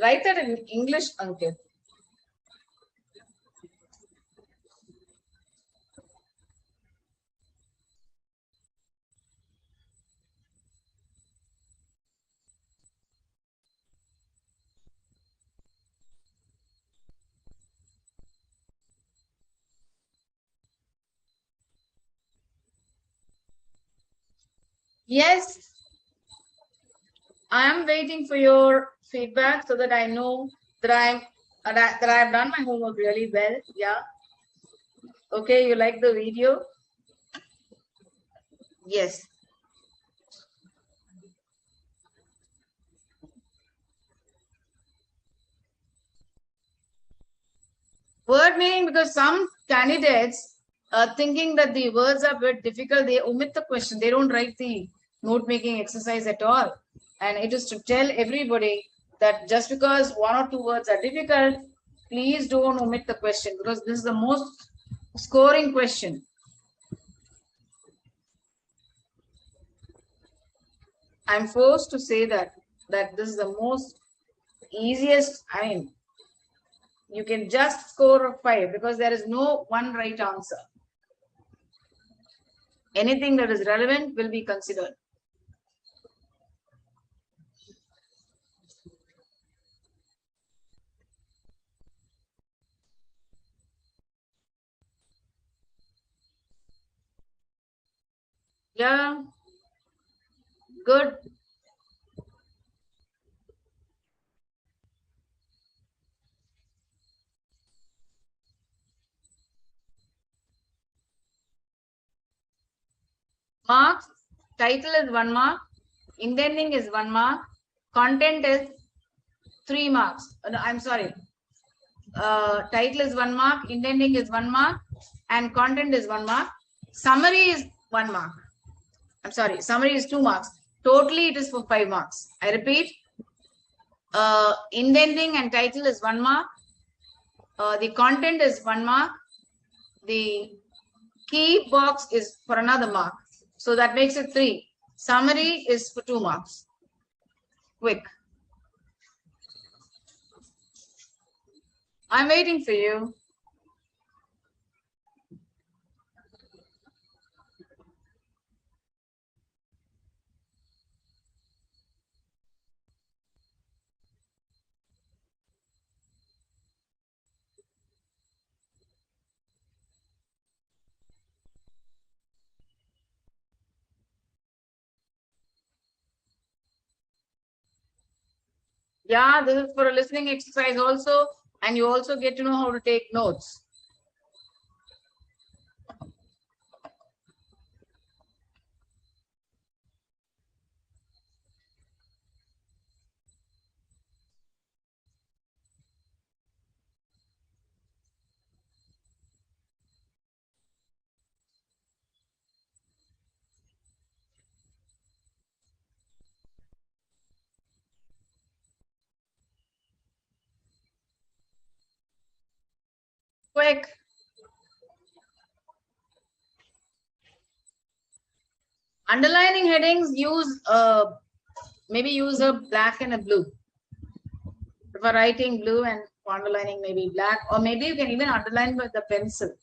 Write that in English, Ankit. Yes, I am waiting for your feedback so that I know that I've done my homework really well. Yeah. Okay, you like the video? Yes. Word meaning, because some candidates are thinking that the words are a bit difficult, they omit the question. They don't write the note making exercise at all. And it is to tell everybody that just because one or two words are difficult, please don't omit the question, because this is the most scoring question. I'm forced to say that this is the most easiest. I mean, you can just score a 5 because there is no one right answer. Anything that is relevant will be considered. Yeah, good. Marks, title is 1 mark, indenting is 1 mark, content is 3 marks. No, I'm sorry. Title is 1 mark, indenting is 1 mark, and content is 1 mark. Summary is 1 mark. I'm sorry, summary is 2 marks. Totally, it is for 5 marks. I repeat, indenting and title is 1 mark. The content is 1 mark. The key box is for another mark. So that makes it 3. Summary is for 2 marks. Quick. I'm waiting for you. Yeah, this is for a listening exercise also, and you also get to know how to take notes. Quick. Underlining headings, use maybe use a black and a blue. For writing blue and for underlining maybe black, or maybe you can even underline with the pencil.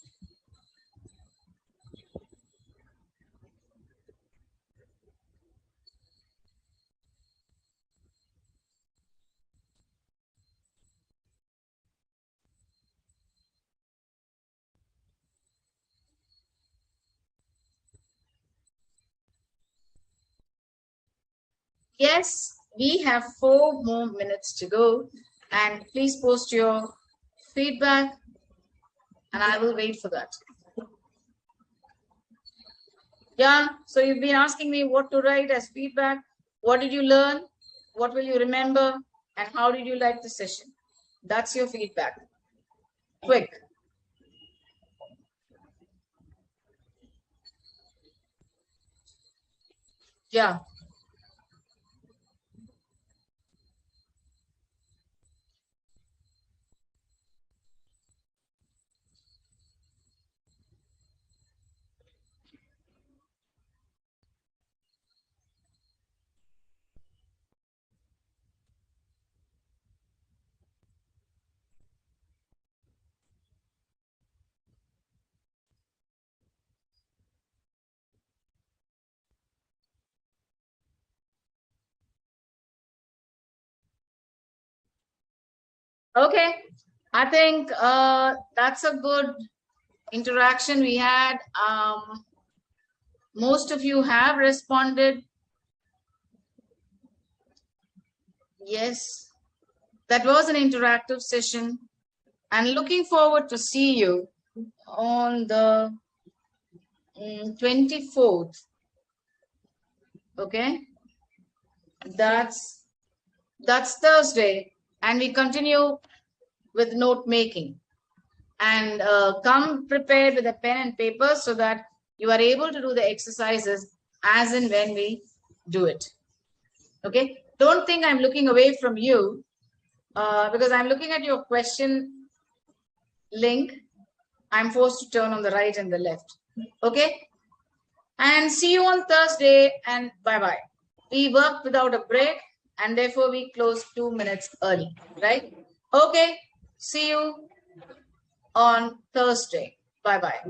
Yes, we have 4 more minutes to go, and please post your feedback, and I will wait for that. Yeah, so you've been asking me what to write as feedback. What did you learn? What will you remember? And how did you like the session? That's your feedback. Quick. Yeah. Okay. I think that's a good interaction we had. Most of you have responded. Yes, that was an interactive session, and looking forward to see you on the 24th. Okay, that's Thursday, and we continue with note making. And come prepared with a pen and paper so that you are able to do the exercises as and when we do it. Okay, don't think I'm looking away from you because I'm looking at your question link. I'm forced to turn on the right and the left. Okay, and see you on Thursday, and bye bye. We worked without a break, and therefore we closed 2 minutes early, right? Okay, see you on Thursday. Bye bye.